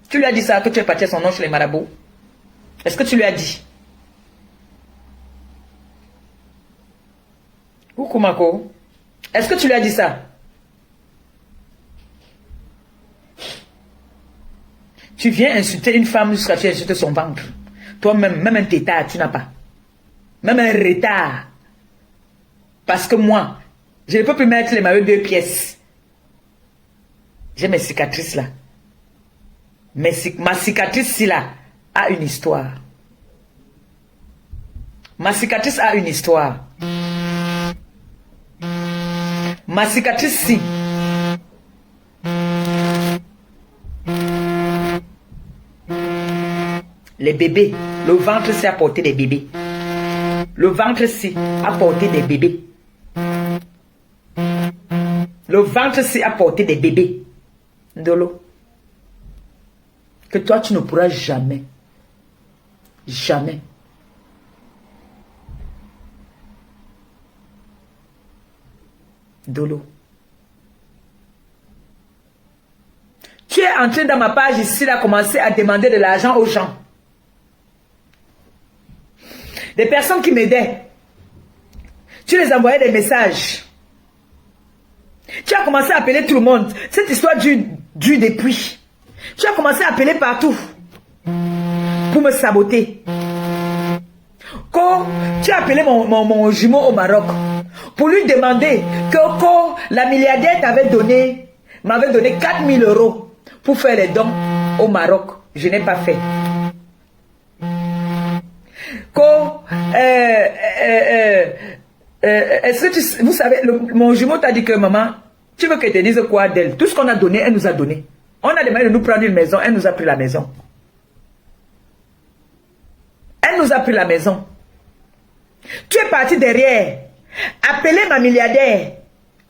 Tu lui as dit ça, que tu es parti à son nom chez les marabouts? Est-ce que tu lui as dit? Ou Kumako? Est-ce que tu lui as dit ça? Tu viens insulter une femme jusqu'à ce que tu insultes son ventre. Toi-même, même un tétard, tu n'as pas. Même un retard. Parce que moi, je ne peux plus mettre les maillots 2 pièces. J'ai mes cicatrices là. Ma cicatrice là a une histoire. Ma cicatrice a une histoire. Ma cicatrice si. Les bébés, le ventre s'est apporté des bébés. Le ventre s'y a porté des bébés. Le ventre s'y a porté des bébés. Ndolo. Que toi tu ne pourras jamais. Jamais. Ndolo. Tu es entré dans ma page ici, à commencer à demander de l'argent aux gens. Des personnes qui m'aidaient. Tu les envoyais des messages. Tu as commencé à appeler tout le monde. Cette histoire dure depuis. Tu as commencé à appeler partout. Pour me saboter. Quand tu as appelé mon jumeau au Maroc. Pour lui demander que quand la milliardaire m'avait donné 4 000 € pour faire les dons au Maroc. Je n'ai pas fait. Quand est-ce que vous savez, mon jumeau t'a dit que maman, tu veux qu'elle te dise quoi d'elle? Tout ce qu'on a donné, elle nous a donné. On a demandé de nous prendre une maison, elle nous a pris la maison. Elle nous a pris la maison. Tu es parti derrière, appeler ma milliardaire.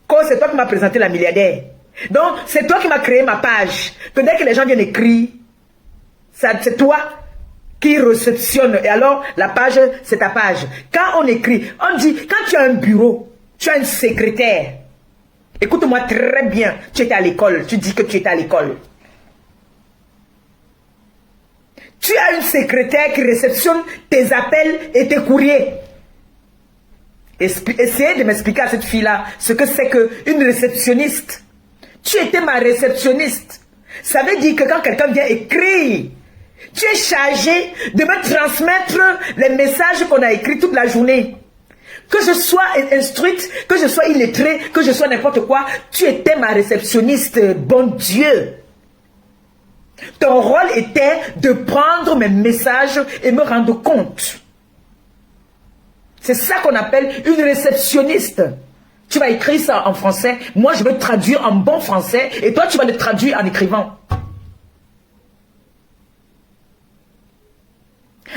Quand c'est toi qui m'as présenté la milliardaire. Donc, c'est toi qui m'as créé ma page. Que dès que les gens viennent écrire, c'est toi qui réceptionne. Et alors, la page, c'est ta page. Quand on écrit, on dit, quand tu as un bureau, tu as un secrétaire. Écoute-moi très bien. Tu étais à l'école. Tu dis que tu étais à l'école. Tu as une secrétaire qui réceptionne tes appels et tes courriers. Essayez de m'expliquer à cette fille-là ce que c'est qu'une réceptionniste. Tu étais ma réceptionniste. Ça veut dire que quand quelqu'un vient écrire, tu es chargé de me transmettre les messages qu'on a écrits toute la journée. Que je sois instruite, que je sois illettrée, que je sois n'importe quoi, tu étais ma réceptionniste, bon Dieu. Ton rôle était de prendre mes messages et me rendre compte. C'est ça qu'on appelle une réceptionniste. Tu vas écrire ça en français, moi je vais traduire en bon français et toi tu vas le traduire en écrivant.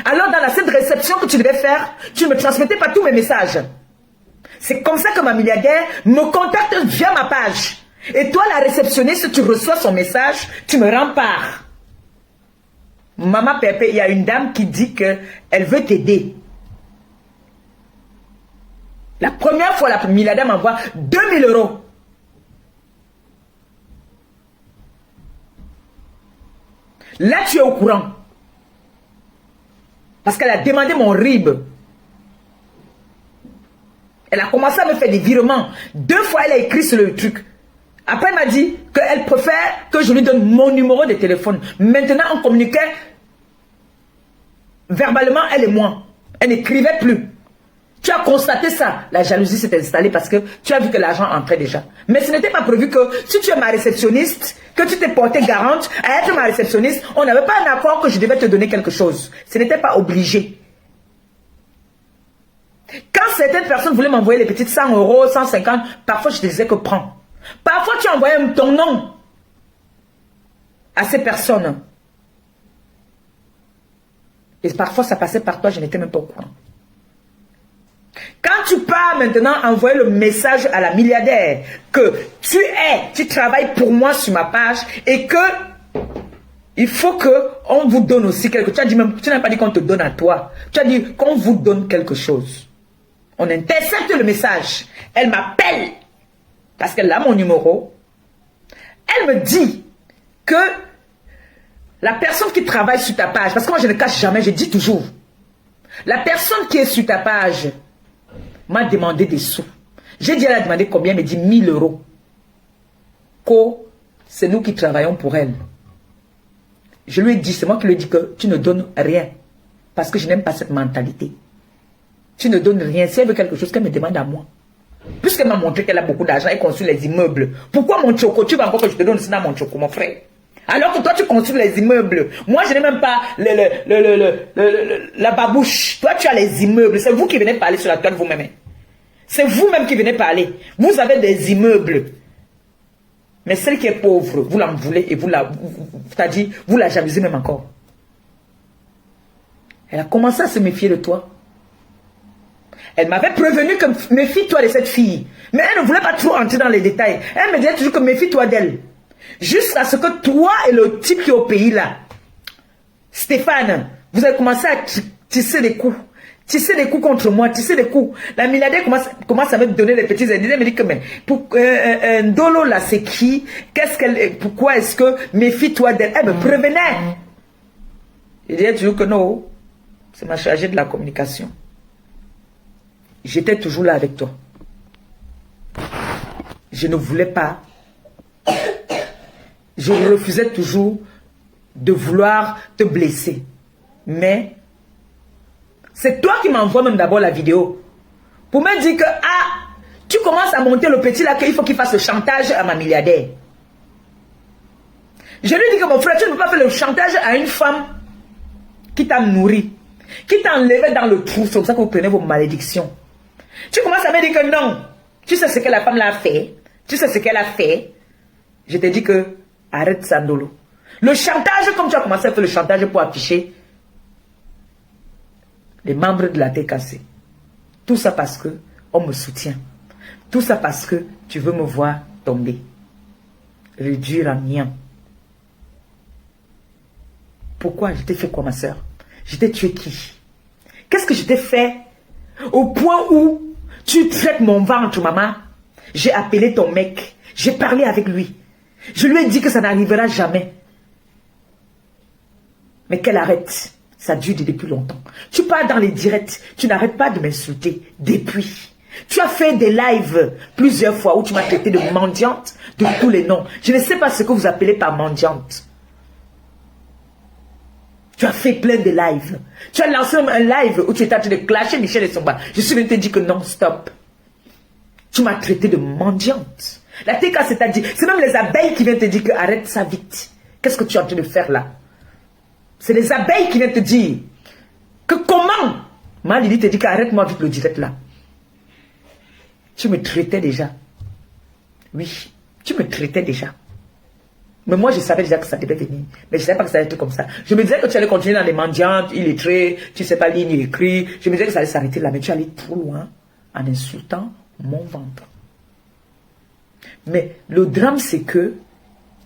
Alors dans cette réception que tu devais faire, tu ne me transmettais pas tous mes messages. C'est comme ça que ma milliardaire me contacte via ma page. Et toi la réceptionniste, tu reçois son message, tu me rends part. Maman Pépé, il y a une dame qui dit qu'elle veut t'aider. La première fois, la milliardaire m'envoie 2 000 €. Là, tu es au courant. Parce qu'elle a demandé mon RIB. Elle a commencé à me faire des virements. 2 fois, elle a écrit sur le truc. Après, elle m'a dit qu'elle préfère que je lui donne mon numéro de téléphone. Maintenant, on communiquait verbalement, elle et moi. Elle n'écrivait plus. Tu as constaté ça. La jalousie s'est installée parce que tu as vu que l'argent entrait déjà. Mais ce n'était pas prévu que si tu es ma réceptionniste, que tu t'es portée garante à être ma réceptionniste, on n'avait pas un accord que je devais te donner quelque chose. Ce n'était pas obligé. Quand certaines personnes voulaient m'envoyer les petites 100 euros, 150, parfois je te disais que prends. Parfois tu envoyais ton nom à ces personnes. Et parfois ça passait par toi, je n'étais même pas au courant. Quand tu pars maintenant envoyer le message à la milliardaire que tu travailles pour moi sur ma page et que il faut qu'on vous donne aussi quelque chose. Tu n'as pas dit qu'on te donne à toi. Tu as dit qu'on vous donne quelque chose. On intercepte le message. Elle m'appelle parce qu'elle a mon numéro. Elle me dit que la personne qui travaille sur ta page, parce que moi je ne cache jamais, je dis toujours, la personne qui est sur ta page m'a demandé des sous. J'ai dit, elle a demandé combien? Elle me dit 1000 euros. C'est nous qui travaillons pour elle. Je lui ai dit, c'est moi qui lui ai dit que tu ne donnes rien. Parce que je n'aime pas cette mentalité. Tu ne donnes rien. Si elle veut quelque chose, qu'elle me demande à moi. Puisqu'elle m'a montré qu'elle a beaucoup d'argent et construit les immeubles. Pourquoi mon choco? Tu veux encore que je te donne sinon mon choco, mon frère? Alors que toi, tu construis les immeubles. Moi, je n'ai même pas la babouche. Toi, tu as les immeubles. C'est vous qui venez parler sur la toile vous-même. C'est vous-même qui venez parler. Vous avez des immeubles. Mais celle qui est pauvre, vous l'en voulez et vous la jalousez même encore. Elle a commencé à se méfier de toi. Elle m'avait prévenu que méfie-toi de cette fille. Mais elle ne voulait pas trop entrer dans les détails. Elle me disait toujours que méfie-toi d'elle. Jusqu'à ce que toi et le type qui est au pays là, Stéphane, vous avez commencé à tisser des coups. Tisser des coups contre moi, tisser des coups. La milliardaire commence à me donner des petits indices. Elle me dit que, mais, Ndolo là, c'est qui? Pourquoi est-ce que méfie-toi d'elle? Elle me prévenait. Je disais toujours que non, c'est ma chargée de la communication. J'étais toujours là avec toi. Je ne voulais pas. Je refusais toujours de vouloir te blesser. Mais c'est toi qui m'envoies même d'abord la vidéo. Pour me dire que, tu commences à monter le petit là, qu'il faut qu'il fasse le chantage à ma milliardaire. Je lui dis que mon frère, tu ne peux pas faire le chantage à une femme qui t'a nourri, qui t'a enlevé dans le trou. C'est comme ça que vous prenez vos malédictions. Tu commences à me dire que non. Tu sais ce que la femme l'a fait. Tu sais ce qu'elle a fait. Je te dis que arrête ça, Ndolo. Le chantage, comme tu as commencé à faire le chantage pour afficher les membres de la TKC. Tout ça parce que on me soutient. Tout ça parce que tu veux me voir tomber. Réduire en mien. Pourquoi? Je t'ai fait quoi, ma soeur? Je t'ai tué qui? Qu'est-ce que je t'ai fait? Au point où tu traites mon ventre, maman. J'ai appelé ton mec. J'ai parlé avec lui. Je lui ai dit que ça n'arrivera jamais. Mais qu'elle arrête. Ça dure depuis longtemps. Tu pars dans les directs. Tu n'arrêtes pas de m'insulter. Depuis. Tu as fait des lives plusieurs fois où tu m'as traité de mendiante, de tous les noms. Je ne sais pas ce que vous appelez par mendiante. Tu as fait plein de lives. Tu as lancé un live où tu étais en train de clasher Michel et Somba. Je suis venu te dire que non, stop. Tu m'as traité de mendiante. La TK, c'est-à-dire, c'est même les abeilles qui viennent te dire que arrête ça vite. Qu'est-ce que tu es en train de faire là? C'est les abeilles qui viennent te dire que comment? Ma Lily te dit qu'arrête-moi vite le direct là. Tu me traitais déjà. Oui, tu me traitais déjà. Mais moi, je savais déjà que ça devait venir. Mais je ne savais pas que ça allait être comme ça. Je me disais que tu allais continuer dans les mendiantes, illettrés, tu ne sais pas lire ni écrire. Je me disais que ça allait s'arrêter là. Mais tu allais trop loin en insultant mon ventre. Mais le drame, c'est que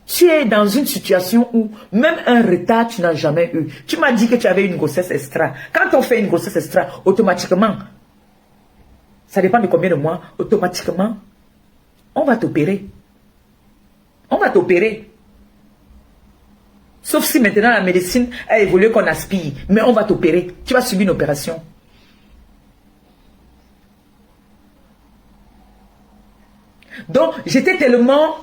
tu es dans une situation où même un retard, tu n'as jamais eu. Tu m'as dit que tu avais une grossesse extra. Quand on fait une grossesse extra, automatiquement, ça dépend de combien de mois, automatiquement, on va t'opérer. On va t'opérer. Sauf si maintenant la médecine a évolué qu'on aspire. Mais on va t'opérer. Tu vas subir une opération. Donc, j'étais tellement...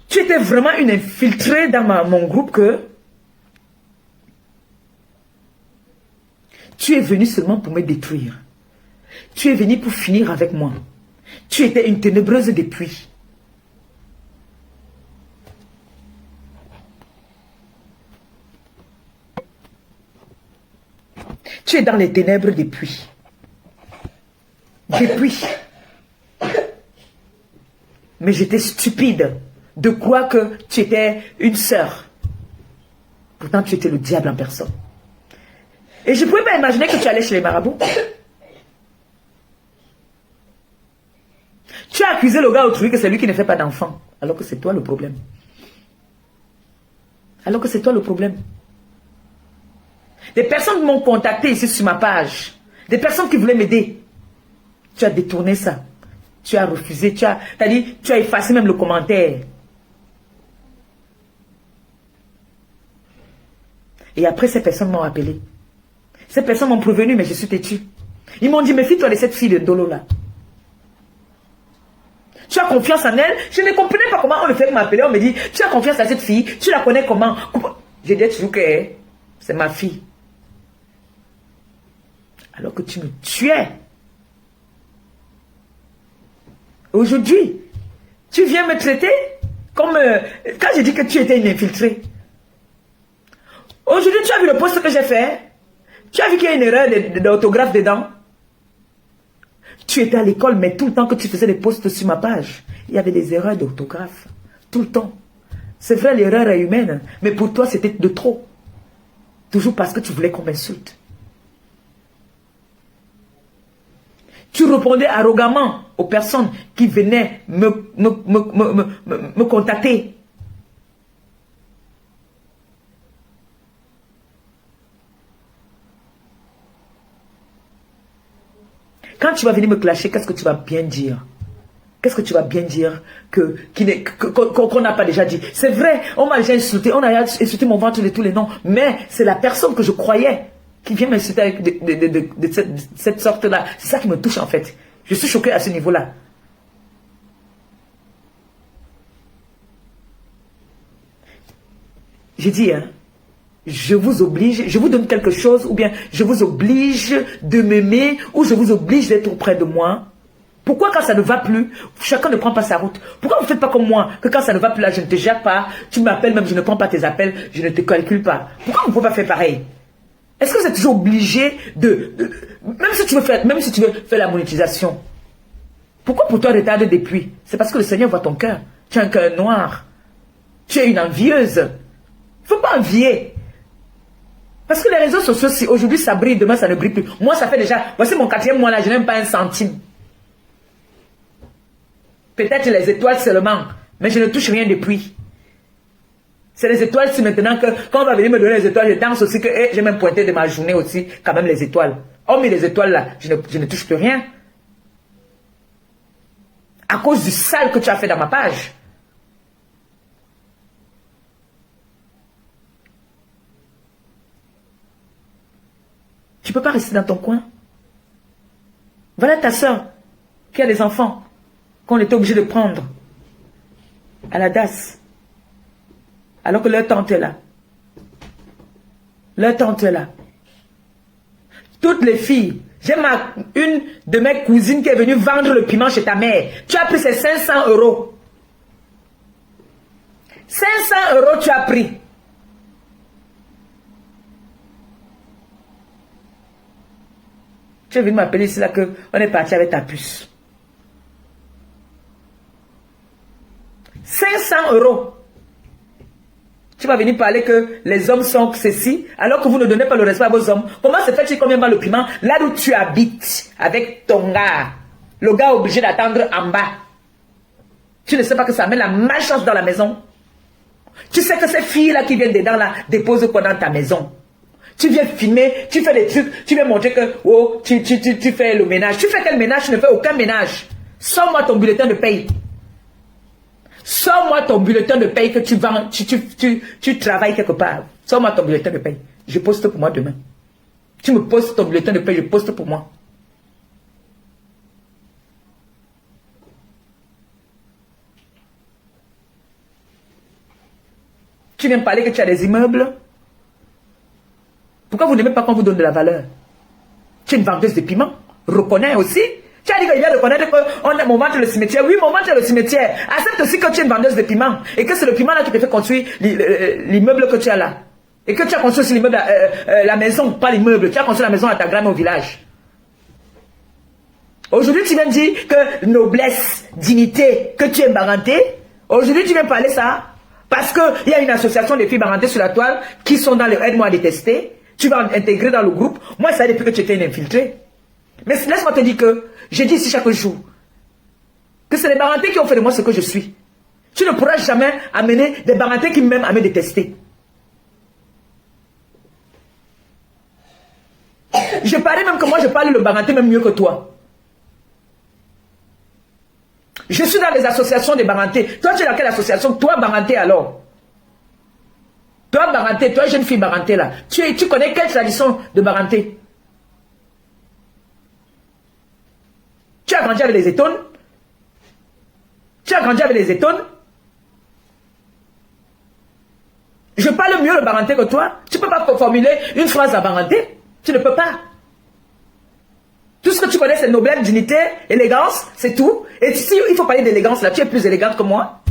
Tu étais vraiment une infiltrée dans mon groupe que... Tu es venu seulement pour me détruire. Tu es venue pour finir avec moi. Tu étais une ténébreuse depuis. Tu es dans les ténèbres depuis. Depuis. Mais j'étais stupide de croire que tu étais une sœur. Pourtant, tu étais le diable en personne. Et je ne pouvais pas imaginer que tu allais chez les marabouts. Tu as accusé le gars autrui que c'est lui qui ne fait pas d'enfant. Alors que c'est toi le problème. Alors que c'est toi le problème. Des personnes m'ont contacté ici sur ma page. Des personnes qui voulaient m'aider. Tu as détourné ça. Tu as refusé. Tu as effacé même le commentaire. Et après, ces personnes m'ont appelé. Ces personnes m'ont prévenu, mais je suis têtue. Ils m'ont dit, méfie-toi de cette fille de Dolo là. Tu as confiance en elle. Je ne comprenais pas comment on le fait m'appeler. On me dit, tu as confiance à cette fille. Tu la connais comment? Je dis toujours que c'est ma fille. Alors que tu me tuais. Aujourd'hui, tu viens me traiter comme... quand j'ai dit que tu étais une infiltrée. Aujourd'hui, tu as vu le poste que j'ai fait. Tu as vu qu'il y a une erreur d'orthographe dedans. Tu étais à l'école, mais tout le temps que tu faisais des posts sur ma page, il y avait des erreurs d'orthographe. Tout le temps. C'est vrai, l'erreur est humaine, mais pour toi, c'était de trop. Toujours parce que tu voulais qu'on m'insulte. Tu répondais arrogamment aux personnes qui venaient me contacter. Quand tu vas venir me clasher, qu'est-ce que tu vas bien dire? Qu'est-ce que tu vas bien dire qu'on n'a pas déjà dit? C'est vrai, on m'a déjà insulté, on a insulté mon ventre de tous les noms, mais c'est la personne que je croyais qui vient m'insulter avec de cette sorte-là. C'est ça qui me touche en fait. Je suis choquée à ce niveau-là. J'ai dit, hein, je vous oblige, je vous donne quelque chose, ou bien je vous oblige de m'aimer, ou je vous oblige d'être auprès de moi. Pourquoi quand ça ne va plus, chacun ne prend pas sa route? Pourquoi vous ne faites pas comme moi, que quand ça ne va plus là, je ne te gère pas, tu m'appelles même, je ne prends pas tes appels, je ne te calcule pas? Pourquoi vous ne pouvez pas faire pareil? Est-ce que vous êtes toujours obligé même si tu veux faire la monétisation, pourquoi pour toi retarder depuis? C'est parce que le Seigneur voit ton cœur. Tu as un cœur noir. Tu es une envieuse. Il ne faut pas envier. Parce que les réseaux sociaux, si aujourd'hui ça brille, demain ça ne brille plus. Moi, ça fait déjà, voici mon 4e mois là, je n'ai même pas un centime. Peut-être les étoiles seulement, mais je ne touche rien depuis. C'est les étoiles, si maintenant que, quand on va venir me donner les étoiles, je danse aussi, que j'ai même pointé de ma journée aussi, quand même les étoiles. Oh, mais les étoiles là, je ne touche plus rien. À cause du sale que tu as fait dans ma page. Tu ne peux pas rester dans ton coin. Voilà ta soeur qui a des enfants qu'on était obligé de prendre à la DAS. Alors que leur tante est là. Leur tante est là. Toutes les filles. J'ai une de mes cousines qui est venue vendre le piment chez ta mère. Tu as pris ces 500 €. 500 € tu as pris. Tu es venu m'appeler ici là que on est parti avec ta puce. 500 €. Tu vas venir parler que les hommes sont ceci, alors que vous ne donnez pas le respect à vos hommes. Comment se fait-il qu'on vient vendre le piment là où tu habites avec ton gars? Le gars est obligé d'attendre en bas. Tu ne sais pas que ça met la malchance dans la maison. Tu sais que ces filles-là qui viennent dedans là déposent quoi dans ta maison? Tu viens filmer, tu fais des trucs, tu viens montrer que oh, tu fais le ménage. Tu fais quel ménage? Tu ne fais aucun ménage. Sors-moi ton bulletin de paye. Sors-moi ton bulletin de paye que tu vends, tu travailles quelque part. Sors-moi ton bulletin de paye. Je poste pour moi demain. Tu me postes ton bulletin de paye, je poste pour moi. Tu viens me parler que tu as des immeubles. Pourquoi vous n'aimez pas qu'on vous donne de la valeur? Tu es une vendeuse de piment. reconnais aussi. Tu as dit qu'il vient reconnaître que mon ventre est le cimetière. Oui, mon ventre est le cimetière. Accepte aussi que tu es une vendeuse de piment. Et que c'est le piment là qui te fait construire l'immeuble que tu as là. Et que tu as construit aussi l'immeuble, la maison, pas l'immeuble. Tu as construit la maison à ta grand au village. Aujourd'hui, tu viens dire que noblesse, dignité, que tu es baranté. Aujourd'hui, tu viens parler ça. Parce qu'il y a une association des filles barantées sur la toile qui sont dans le aide-moi à détester. Tu vas intégrer dans le groupe. Moi, ça depuis que tu étais une infiltrée. Mais laisse-moi te dire que je dis ici chaque jour que c'est les barantés qui ont fait de moi ce que je suis. Tu ne pourras jamais amener des barantés qui m'aiment à me détester. Je parlais même que moi je parle le baranté même mieux que toi. Je suis dans les associations des barantés. Toi tu es dans quelle association? Toi baranté alors? Toi baranté, toi jeune fille baranté là. Tu connais quelle tradition de baranté? Tu as grandi avec les étones? Tu as grandi avec les étones? Je parle mieux le baranté que toi. Tu ne peux pas formuler une phrase à baranté. Tu ne peux pas. Tout ce que tu connais, c'est noblesse, dignité, élégance, c'est tout. Et si il faut parler d'élégance, là, tu es plus élégante que moi.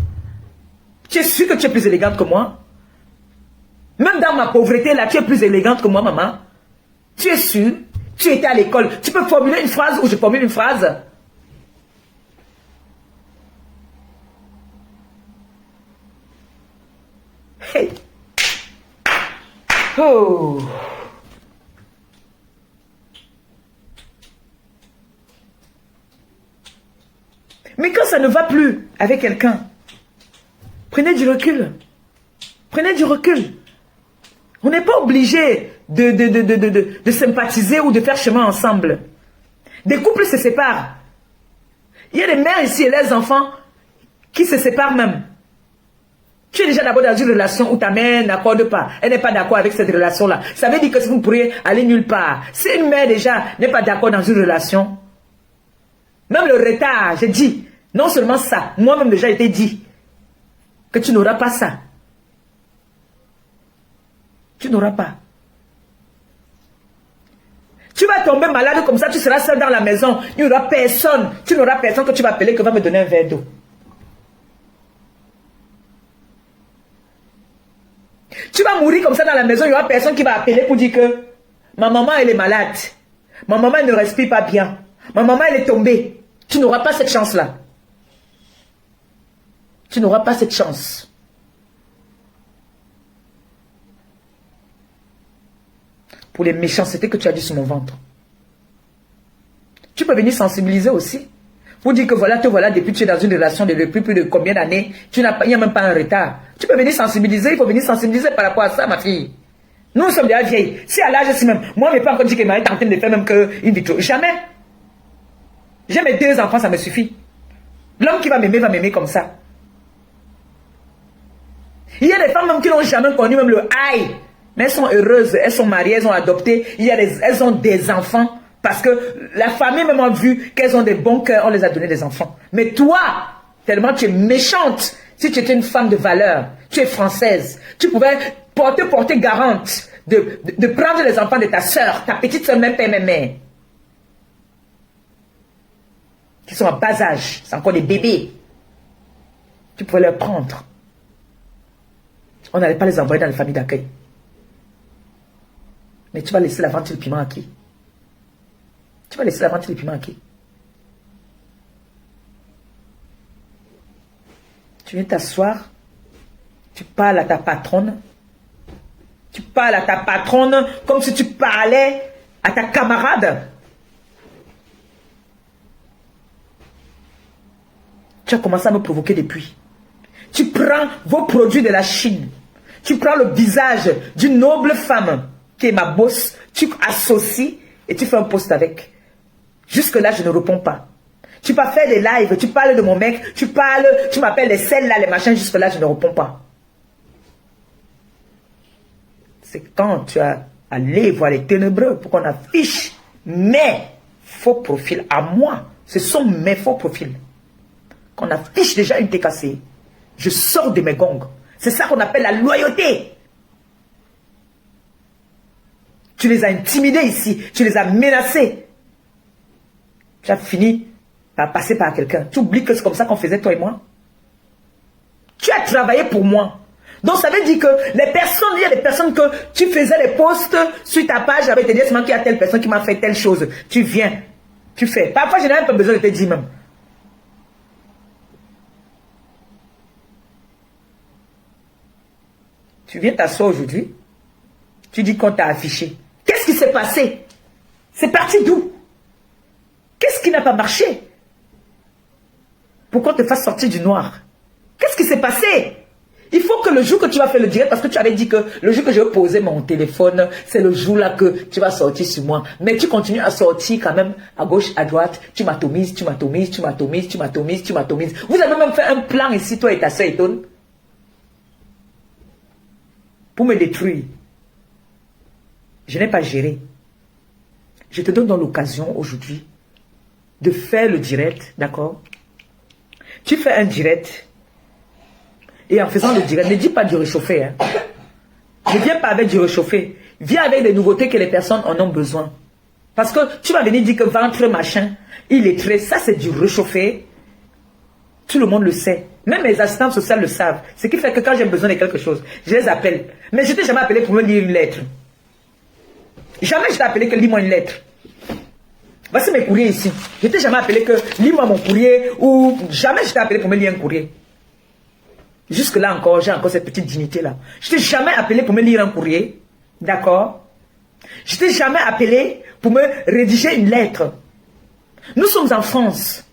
Tu es sûr que tu es plus élégante que moi. Même dans ma pauvreté, là, tu es plus élégante que moi, maman. Tu es sûr. Tu étais à l'école. Tu peux formuler une phrase ou je formule une phrase. Hey. Oh. Mais quand ça ne va plus avec quelqu'un, prenez du recul. Prenez du recul. On n'est pas obligé de sympathiser ou de faire chemin ensemble. Des couples se séparent. Il y a des mères ici et les enfants qui se séparent même. Tu es déjà d'abord dans une relation où ta mère n'accorde pas. Elle n'est pas d'accord avec cette relation-là. Ça veut dire que vous ne pourriez aller nulle part. Si une mère déjà n'est pas d'accord dans une relation, même le retard, j'ai dit, non seulement ça, moi-même déjà été dit, que tu n'auras pas ça. Tu n'auras pas. Tu vas tomber malade comme ça, tu seras seul dans la maison. Il n'y aura personne. Tu n'auras personne que tu vas appeler qui va me donner un verre d'eau. Tu vas mourir comme ça dans la maison, il n'y aura personne qui va appeler pour dire que ma maman elle est malade. Ma maman elle ne respire pas bien. Ma maman elle est tombée. Tu n'auras pas cette chance-là. Tu n'auras pas cette chance. Pour les méchancetés que tu as dit sur mon ventre. Tu peux venir sensibiliser aussi. Pour dire que voilà, te voilà depuis que tu es dans une relation depuis plus de combien d'années, il n'y a même pas un retard. Tu peux venir sensibiliser, il faut venir sensibiliser par rapport à ça, ma fille. Nous sommes déjà vieilles. Si à l'âge, si même, moi, je n'ai pas encore dit que Marie est en train de faire même qu'une vitro. Jamais. J'ai mes 2 enfants, ça me suffit. L'homme qui va m'aimer comme ça. Il y a des femmes même qui n'ont jamais connu même le aïe. Mais elles sont heureuses, elles sont mariées, elles ont adopté, elles ont des enfants. Parce que la famille même a vu qu'elles ont des bons cœurs, on les a donné des enfants. Mais toi, tellement tu es méchante, si tu étais une femme de valeur, tu es française, tu pouvais porter garante de prendre les enfants de ta soeur, ta petite soeur, même père, même mère. Qui sont en bas âge, c'est encore des bébés. Tu pouvais les prendre. On n'allait pas les envoyer dans les familles d'accueil. Mais tu vas laisser la vente le piment à qui? Tu vas laisser la vente le piment à qui? Tu viens t'asseoir, tu parles à ta patronne, tu parles à ta patronne comme si tu parlais à ta camarade. Tu as commencé à me provoquer depuis. Tu prends vos produits de la Chine, tu prends le visage d'une noble femme qui est ma boss, tu associes et tu fais un post avec. Jusque-là, je ne réponds pas. Tu peux faire des lives, tu parles de mon mec, tu m'appelles les selles là, les machins, jusque-là, je ne réponds pas. C'est quand tu as allé voir les ténébreux pour qu'on affiche mes faux profils à moi. Ce sont mes faux profils. Qu'on affiche déjà une TKC. Je sors de mes gongs. C'est ça qu'on appelle la loyauté. Tu les as intimidés ici, tu les as menacés. Tu as fini par passer par quelqu'un. Tu oublies que c'est comme ça qu'on faisait toi et moi. Tu as travaillé pour moi. Donc ça veut dire que les personnes, il y a des personnes que tu faisais les posts sur ta page avec tes dièsements qu'il y a telle personne qui m'a fait telle chose. Tu viens, tu fais. Parfois je n'ai même pas besoin de te dire même. Tu viens t'asseoir aujourd'hui. Tu dis qu'on t'a affiché. Qu'est-ce qui s'est passé? C'est parti d'où? Qu'est-ce qui n'a pas marché? Pour qu'on te fasse sortir du noir. Qu'est-ce qui s'est passé? Il faut que le jour que tu vas faire le direct, parce que tu avais dit que le jour que je vais poser mon téléphone, c'est le jour-là que tu vas sortir sur moi. Mais tu continues à sortir quand même à gauche, à droite. Tu m'atomises, tu m'atomises, tu m'atomises, tu m'atomises, tu m'atomises. Vous avez même fait un plan ici, toi et ta soeur Etone, pour me détruire. Je n'ai pas géré. Je te donne donc l'occasion aujourd'hui de faire le direct, d'accord? Tu fais un direct. Et en faisant le direct, ne dis pas du réchauffé. Hein. Ne viens pas avec du réchauffé. Viens avec des nouveautés que les personnes en ont besoin. Parce que tu vas venir dire que ventre machin, il est très... Ça, c'est du réchauffé. Tout le monde le sait. Même mes assistantes sociales le savent. Ce qui fait que quand j'ai besoin de quelque chose, je les appelle. Mais je ne t'ai jamais appelé pour me lire une lettre. Jamais je t'ai appelé que lis-moi une lettre. Voici mes courriers ici. Je ne t'ai jamais appelé que lis-moi mon courrier ou jamais je t'ai appelé pour me lire un courrier. Jusque-là encore, j'ai encore cette petite dignité-là. Je ne t'ai jamais appelé pour me lire un courrier. D'accord? Je ne t'ai jamais appelé pour me rédiger une lettre. Nous sommes en France.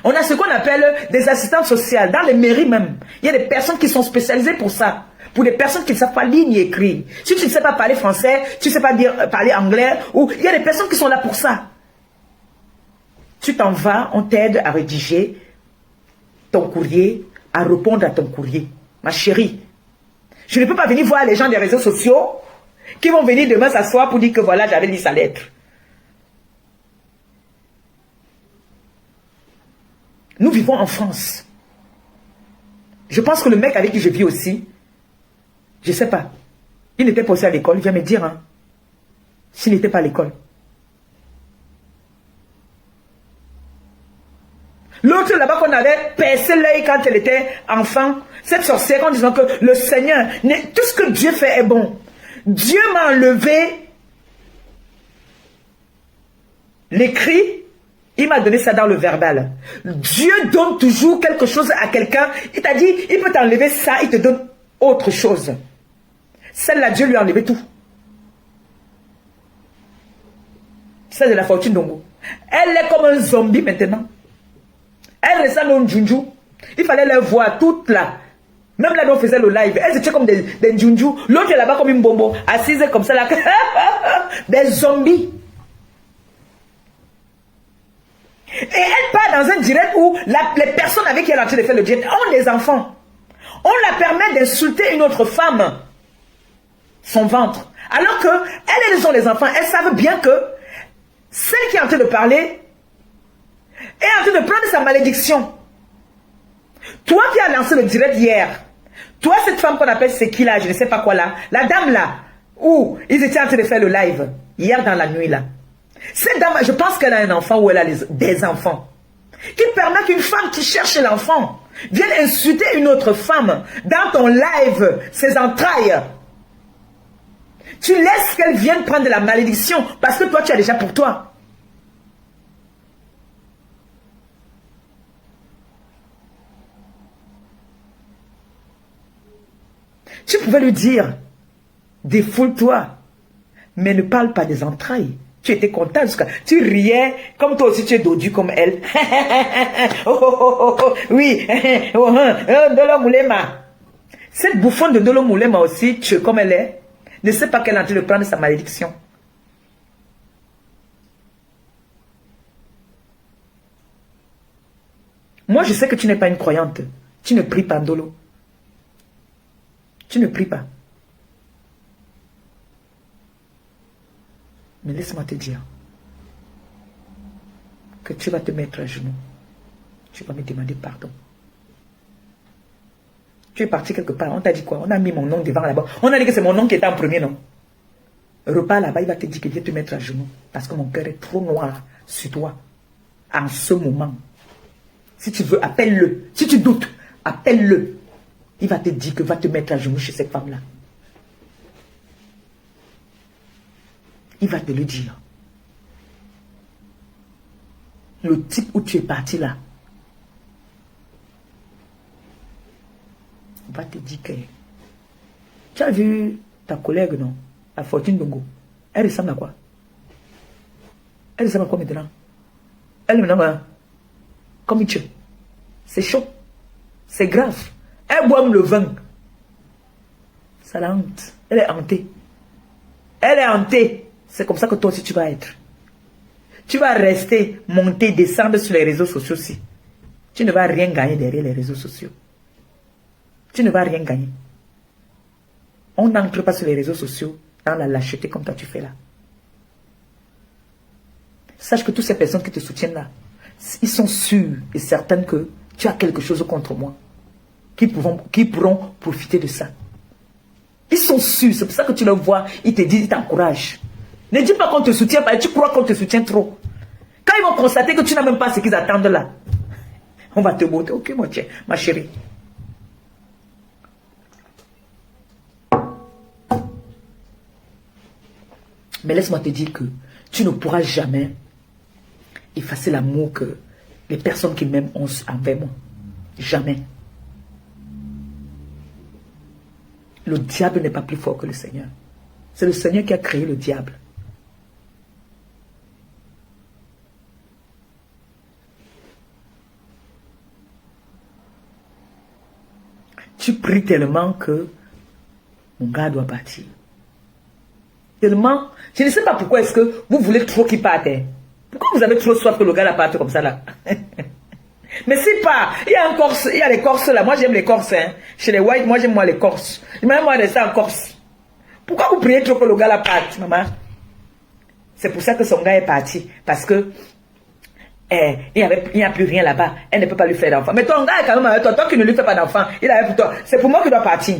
On a ce qu'on appelle des assistantes sociales. Dans les mairies même. Il y a des personnes qui sont spécialisées pour ça. Pour des personnes qui ne savent pas lire ni écrire. Si tu ne sais pas parler français, tu ne sais pas parler anglais, ou il y a des personnes qui sont là pour ça. Tu t'en vas, on t'aide à rédiger ton courrier, à répondre à ton courrier. Ma chérie, je ne peux pas venir voir les gens des réseaux sociaux qui vont venir demain s'asseoir pour dire que voilà, j'avais lu sa lettre. Nous vivons en France. Je pense que le mec avec qui je vis aussi, je ne sais pas, il n'était pas aussi à l'école, il vient me dire, hein, s'il n'était pas à l'école. L'autre là-bas qu'on avait percé l'œil quand elle était enfant, cette sorcière en disant que le Seigneur, tout ce que Dieu fait est bon. Dieu m'a enlevé l'écrit, il m'a donné ça dans le verbal. Dieu donne toujours quelque chose à quelqu'un. Il t'a dit, il peut t'enlever ça, il te donne autre chose. Celle-là, Dieu lui a enlevé tout. Celle de la fortune d'Ongo. Elle est comme un zombie maintenant. Elle ressemble à un Junju. Il fallait les voir toutes là. Même là, on faisait le live. Elles étaient comme des Junju. L'autre est là-bas comme une bombo. Assise comme ça là. Des zombies. Et elle part dans un direct où les personnes avec qui elle est en train de faire le direct ont des enfants. On la permet d'insulter une autre femme. Son ventre. Alors que elles ont les enfants. Elles savent bien que celle qui est en train de parler est en train de prendre sa malédiction. Toi qui as lancé le direct hier, toi cette femme qu'on appelle c'est qui là, je ne sais pas quoi là, la dame là, où ils étaient en train de faire le live, hier dans la nuit là. Cette dame, je pense qu'elle a un enfant ou elle a des enfants. Qui permet qu'une femme qui cherche l'enfant vienne insulter une autre femme dans ton live, ses entrailles. Tu laisses qu'elle vienne prendre de la malédiction parce que toi tu as déjà pour toi. Tu pouvais lui dire, défoule-toi, mais ne parle pas des entrailles. Tu étais content, tu riais, comme toi aussi tu es dodu comme elle. Oh, oh, oh, oh, oui, Ndolo Moulema. Cette bouffonne de Ndolo Moulema aussi, tu es comme elle est, ne sait pas qu'elle est en train de prendre sa malédiction. Moi, je sais que tu n'es pas une croyante. Tu ne pries pas, Ndolo. Tu ne pries pas. Mais laisse-moi te dire que tu vas te mettre à genoux. Tu vas me demander pardon. Tu es parti quelque part. On t'a dit quoi? On a mis mon nom devant là-bas. On a dit que c'est mon nom qui était en premier, non? Repars là-bas, il va te dire que viens te mettre à genoux. Parce que mon cœur est trop noir sur toi. En ce moment. Si tu veux, appelle-le. Si tu doutes, appelle-le. Il va te dire que va te mettre à genoux chez cette femme-là. Il va te le dire. Le type où tu es parti là, il va te dire que... Tu as vu ta collègue, non? La Fortune Dongo. Elle ressemble à quoi? Elle ressemble à quoi maintenant? Elle est maintenant comme une tue. C'est chaud. C'est grave. Elle boit le vin. Ça la hante. Elle est hantée. Elle est hantée. C'est comme ça que toi aussi tu vas être. Tu vas rester, monter, descendre sur les réseaux sociaux aussi. Tu ne vas rien gagner derrière les réseaux sociaux. Tu ne vas rien gagner. On n'entre pas sur les réseaux sociaux dans la lâcheté comme toi tu fais là. Sache que toutes ces personnes qui te soutiennent là, ils sont sûrs et certaines que tu as quelque chose contre moi. Qui pourront profiter de ça. Ils sont sûrs, c'est pour ça que tu le vois, ils te disent, ils t'encouragent. Ne dis pas qu'on te soutient pas, tu crois qu'on te soutient trop. Quand ils vont constater que tu n'as même pas ce qu'ils attendent là, on va te botter. Ok, ma chérie. Mais laisse-moi te dire que tu ne pourras jamais effacer l'amour que les personnes qui m'aiment ont envers moi. Jamais. Le diable n'est pas plus fort que le Seigneur. C'est le Seigneur qui a créé le diable. Tu pries tellement que mon gars doit partir. Tellement, je ne sais pas pourquoi est-ce que vous voulez trop qu'il parte. Pourquoi vous avez trop soif que le gars la parte comme ça là? Mais si pas, il y a un Corse, il y a les Corses là. Moi j'aime les Corses. Hein. Chez les Whites, moi j'aime les Corses. Même moi rester en Corse. Pourquoi vous priez trop que le gars la parte, maman? C'est pour ça que son gars est parti. Parce que il n'y a plus rien là-bas. Elle ne peut pas lui faire d'enfant. Mais ton gars est quand même avec toi. Toi qui ne lui fais pas d'enfant, il est avec pour toi. C'est pour moi qu'il doit partir.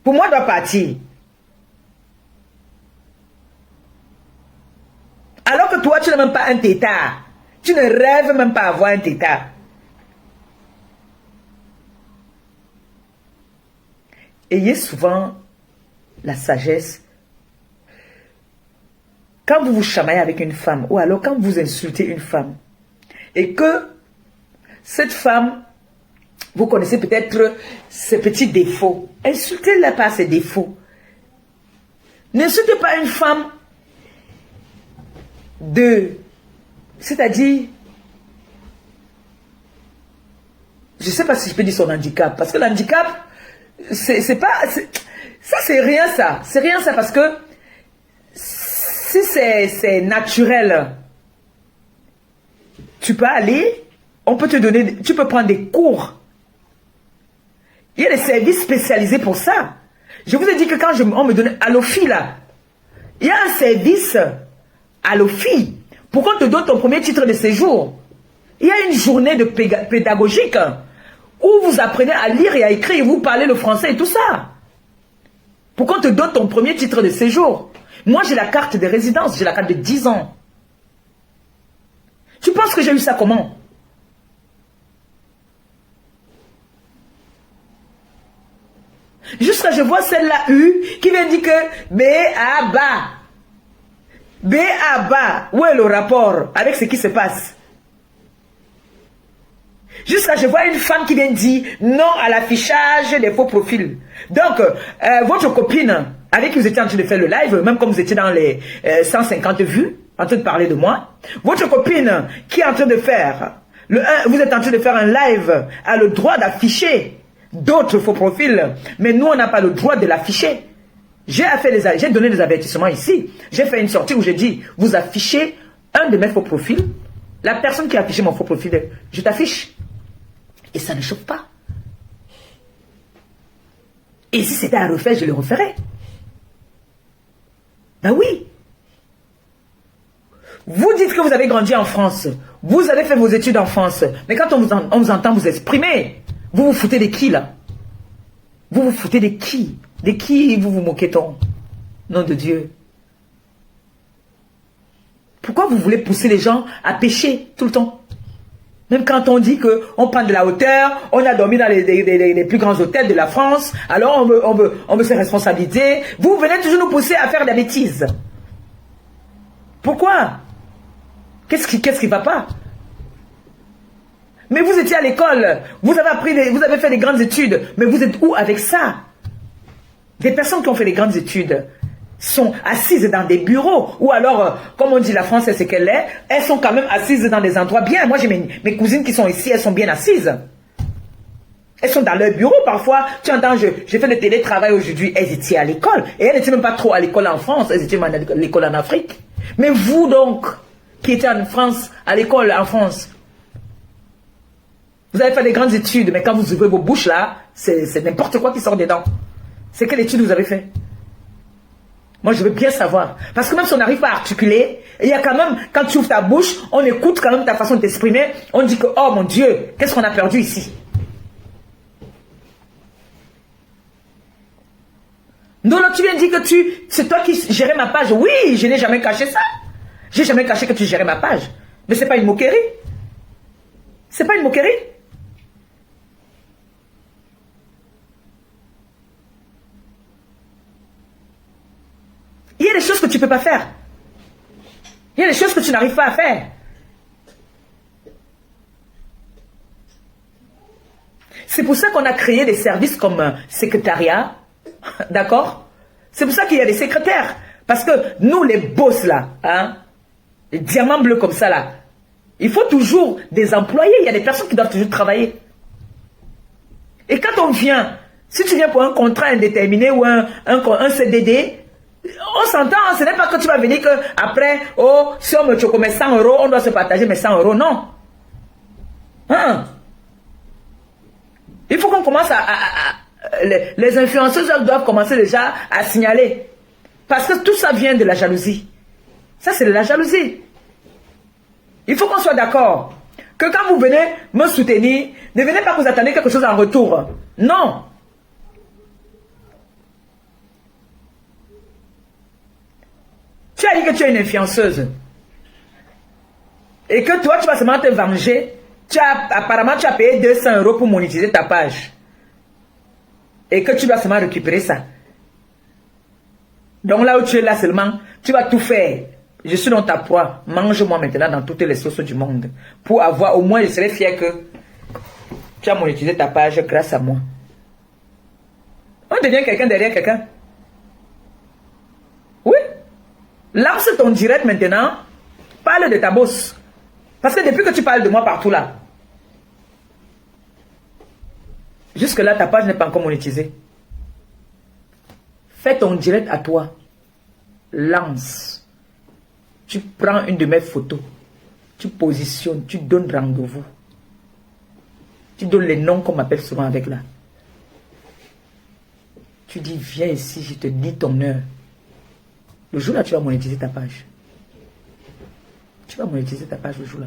Pour moi, il doit partir. Alors que toi, tu n'as même pas un tétard. Tu ne rêves même pas avoir un tétard. Ayez souvent la sagesse. Quand vous vous chamaillez avec une femme, ou alors quand vous insultez une femme, et que cette femme, vous connaissez peut-être ses petits défauts, insultez-la par ses défauts. N'insultez pas une femme c'est-à-dire, je ne sais pas si je peux dire son handicap, parce que l'handicap, c'est pas, ça c'est rien ça, parce que si c'est naturel, tu peux aller, on peut te donner, tu peux prendre des cours. Il y a des services spécialisés pour ça. Je vous ai dit que quand on me donnait Allofi là, il y a un service Allofi pour qu'on te donne ton premier titre de séjour. Il y a une journée de pédagogique où vous apprenez à lire et à écrire, vous parlez le français et tout ça. Pour qu'on te donne ton premier titre de séjour. Moi, j'ai la carte de résidence, j'ai la carte de 10 ans. Tu penses que j'ai eu ça comment? Jusqu'à je vois celle-là qui vient dire que B.A.B.A. B.A.B.A. Où est le rapport avec ce qui se passe? Jusqu'à je vois une femme qui vient dire non à l'affichage des faux profils. Donc, votre copine avec qui vous étiez en train de faire le live, même comme vous étiez dans les 150 vues, en train de parler de moi, votre copine qui est en train de faire, vous êtes en train de faire un live, a le droit d'afficher d'autres faux profils, mais nous on n'a pas le droit de l'afficher. J'ai donné des avertissements ici. J'ai fait une sortie où j'ai dit, vous affichez un de mes faux profils, la personne qui a affiché mon faux profil, je t'affiche. Et ça ne chauffe pas. Et si c'était à refaire, je le referais. Ben oui. Vous dites que vous avez grandi en France. Vous avez fait vos études en France. Mais quand on vous entend vous exprimer, vous vous foutez de qui là? Vous vous foutez de qui? De qui vous vous moquez-on? Nom de Dieu. Pourquoi vous voulez pousser les gens à pécher tout le temps? Même quand on dit qu'on prend de la hauteur, on a dormi dans les plus grands hôtels de la France, alors on veut se responsabiliser. Vous venez toujours nous pousser à faire des bêtises. Pourquoi? Qu'est-ce qui ne va pas? Mais vous étiez à l'école, vous avez fait des grandes études, mais vous êtes où avec ça? Des personnes qui ont fait des grandes études sont assises dans des bureaux, ou alors, comme on dit la France, c'est ce qu'elle est, elles sont quand même assises dans des endroits bien. Moi, j'ai mes cousines qui sont ici, elles sont bien assises. Elles sont dans leur bureau, parfois, tu entends, j'ai fait le télétravail aujourd'hui, elles étaient à l'école, et elles n'étaient même pas trop à l'école en France, elles étaient à l'école en Afrique. Mais vous donc, qui étiez en France, à l'école en France, vous avez fait des grandes études, mais quand vous ouvrez vos bouches là, c'est n'importe quoi qui sort dedans. C'est quelle étude vous avez fait? Moi, je veux bien savoir. Parce que même si on n'arrive pas à articuler, il y a quand même, quand tu ouvres ta bouche, on écoute quand même ta façon de t'exprimer. On dit que, oh mon Dieu, qu'est-ce qu'on a perdu ici? Non, non, tu viens de dire que c'est toi qui gérais ma page. Oui, je n'ai jamais caché ça. J'ai jamais caché que tu gérais ma page. Mais ce n'est pas une moquerie. C'est pas une moquerie. Il y a des choses que tu ne peux pas faire. Il y a des choses que tu n'arrives pas à faire. C'est pour ça qu'on a créé des services comme secrétariat. D'accord? C'est pour ça qu'il y a des secrétaires. Parce que nous, les boss là, hein, les diamants bleus comme ça là, il faut toujours des employés. Il y a des personnes qui doivent toujours travailler. Et quand on vient, si tu viens pour un contrat indéterminé ou un CDD, on s'entend, ce n'est pas que tu vas venir que après, oh, si on me choque mes 100 euros, on doit se partager mes 100 euros. Non. Hein? Il faut qu'on commence les influenceurs doivent commencer déjà à signaler. Parce que tout ça vient de la jalousie. Ça, c'est de la jalousie. Il faut qu'on soit d'accord. Que quand vous venez me soutenir, ne venez pas que vous attendez quelque chose en retour. Non. Tu as dit que tu es une influenceuse. Et que toi, tu vas seulement te venger. Apparemment, tu as payé 200 euros pour monétiser ta page. Et que tu dois seulement récupérer ça. Donc là où tu es là seulement, tu vas tout faire. Je suis dans ta proie. Mange-moi maintenant dans toutes les sauces du monde. Pour avoir, au moins, je serai fier que tu as monétisé ta page grâce à moi. On devient quelqu'un derrière quelqu'un. Oui. Lance ton direct maintenant. Parle de ta bosse. Parce que depuis que tu parles de moi partout là, jusque là, ta page n'est pas encore monétisée. Fais ton direct à toi. Lance. Tu prends une de mes photos. Tu positionnes. Tu donnes rendez-vous. Tu donnes les noms qu'on m'appelle souvent avec là. Tu dis, viens ici, je te dis ton heure. Le jour là, tu vas monétiser ta page. Tu vas monétiser ta page le jour là.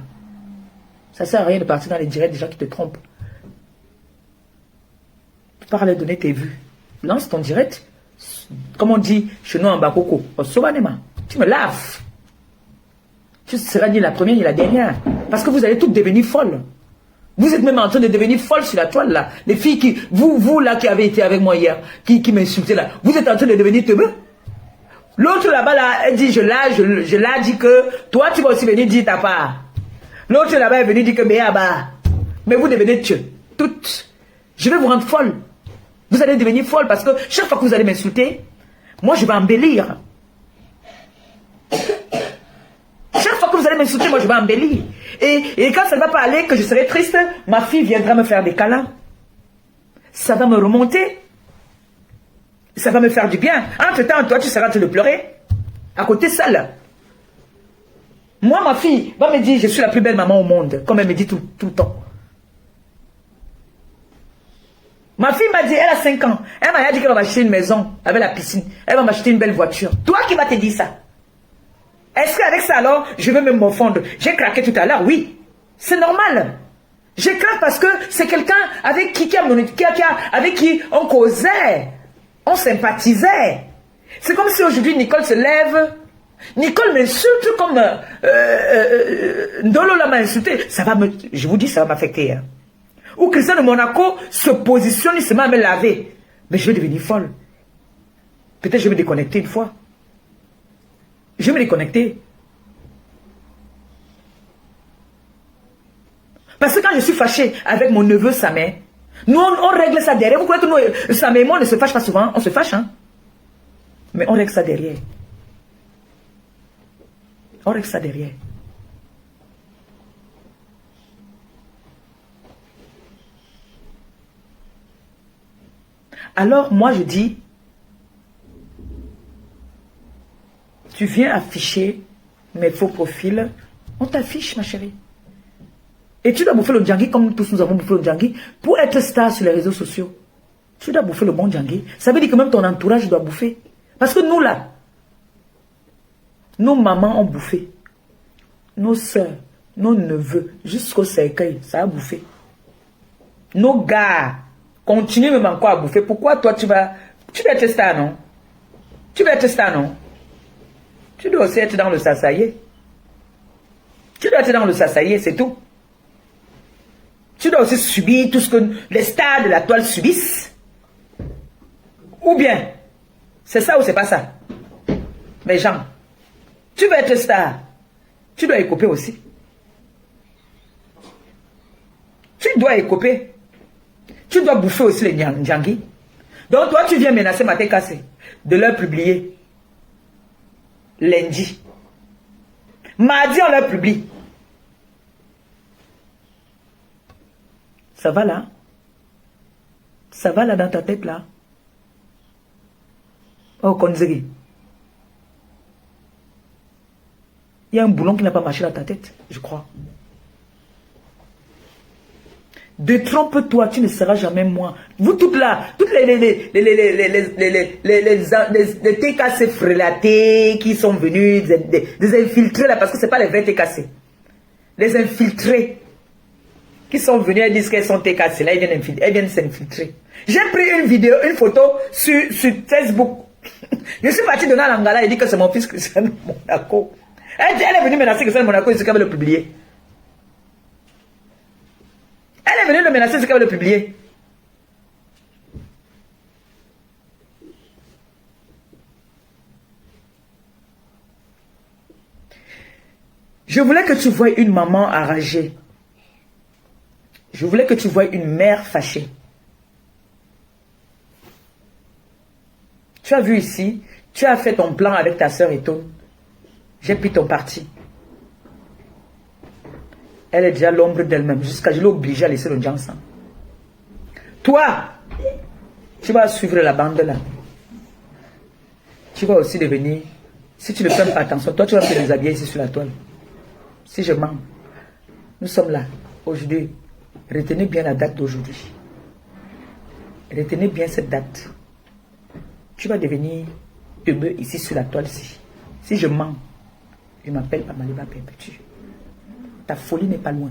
Ça ne sert à rien de partir dans les directs des gens qui te trompent. Tu pars leur donner tes vues. Lance ton direct. Comme on dit chez nous en Bakoko. Tu me laves. Tu seras ni la première ni la dernière. Parce que vous allez toutes devenir folles. Vous êtes même en train de devenir folles sur la toile là. Les filles qui, vous là qui avez été avec moi hier, qui m'insultaient là, vous êtes en train de devenir teubeux. L'autre là-bas là, elle dit, je l'ai dit que toi tu vas aussi venir dire ta part. L'autre là-bas est venu dire que mais vous devenez toutes. Je vais vous rendre folle. Vous allez devenir folle parce que chaque fois que vous allez m'insulter, moi je vais embellir. Chaque fois que vous allez m'insulter, moi je vais embellir. Et quand ça ne va pas aller, que je serai triste, ma fille viendra me faire des câlins. Ça va me remonter. Ça va me faire du bien. Entre-temps, toi, tu seras en train de pleurer. À côté seule. Moi, ma fille va me dire, je suis la plus belle maman au monde. Comme elle me dit tout le temps. Ma fille m'a dit, elle a 5 ans. Elle m'a dit qu'elle va m'acheter une maison avec la piscine. Elle va m'acheter une belle voiture. Toi qui vas te dire ça? Est-ce qu'avec ça alors, je vais me morfondre? J'ai craqué tout à l'heure, oui. C'est normal. J'ai craqué parce que c'est quelqu'un avec avec qui on causait. On sympathisait. C'est comme si aujourd'hui Nicole se lève, Nicole m'insulte comme Ndolo m'a insulté. Ça va me, je vous dis, ça va m'affecter. Hein. Ou Cristiano de Monaco se positionne, il se met à me laver. Mais je vais devenir folle. Peut-être je vais me déconnecter une fois. Je vais me déconnecter. Parce que quand je suis fâché avec mon neveu Samé, nous on règle ça derrière. Vous croyez que nous, Samé et moi, on ne se fâche pas souvent? On se fâche, hein? Mais on règle ça derrière. On règle ça derrière. Alors, moi, je dis, tu viens afficher mes faux profils, on t'affiche, ma chérie. Et tu dois bouffer le djangui comme tous nous avons bouffé le djangui pour être star sur les réseaux sociaux. Tu dois bouffer le bon djangui. Ça veut dire que même ton entourage doit bouffer. Parce que nous, là, nos mamans ont bouffé. Nos soeurs, nos neveux, jusqu'au cercueil, ça a bouffé. Nos gars continuent même encore à bouffer. Pourquoi toi, tu vas être star, non? Tu vas être star, non? Tu dois aussi être dans le sasaye. Tu dois être dans le sasaye, c'est tout. Tu dois aussi subir tout ce que les stars de la toile subissent. Ou bien, c'est ça ou c'est pas ça? Mais Jean, tu veux être star, tu dois écoper aussi. Tu dois écoper. Tu dois bouffer aussi les djangui. Donc toi, tu viens menacer Maté Kassé de leur publier lundi. Mardi, on leur publie. Ça va là? Ça va là dans ta tête là? Oh, Konzegi. Il y a un boulon qui n'a pas marché dans ta tête, je crois. Détrompe-toi, tu ne seras jamais moi. Vous toutes là, toutes les TKC frélatés qui sont venus, des infiltrés là, parce que ce n'est pas les vrais TKC. Les infiltrés qui sont venus et disent qu'elles sont TKC, là, elles viennent s'infiltrer. J'ai pris une vidéo, une photo sur Facebook. Je suis parti donner à l'Angala et dit que c'est mon fils Cristiano Monaco. Elle est venue menacer Cristiano Monaco et dit qu'elle veut le publier. Elle est venue le menacer et dit qu'elle veut le publier. Je voulais que tu voies une maman enragée. Je voulais que tu voies une mère fâchée. Tu as vu ici, tu as fait ton plan avec ta soeur Etone. J'ai pris ton parti. Elle est déjà l'ombre d'elle-même. Jusqu'à je l'ai obligée à laisser le Jansan. Toi, tu vas suivre la bande là. Tu vas aussi devenir, si tu ne fais pas attention, toi tu vas te déshabiller ici sur la toile. Si je mens, nous sommes là, aujourd'hui. Retenez bien la date d'aujourd'hui. Retenez bien cette date. Tu vas devenir heureux ici sur la toile ici. Si je mens, je m'appelle Amaliba Perpétue. Ta folie n'est pas loin.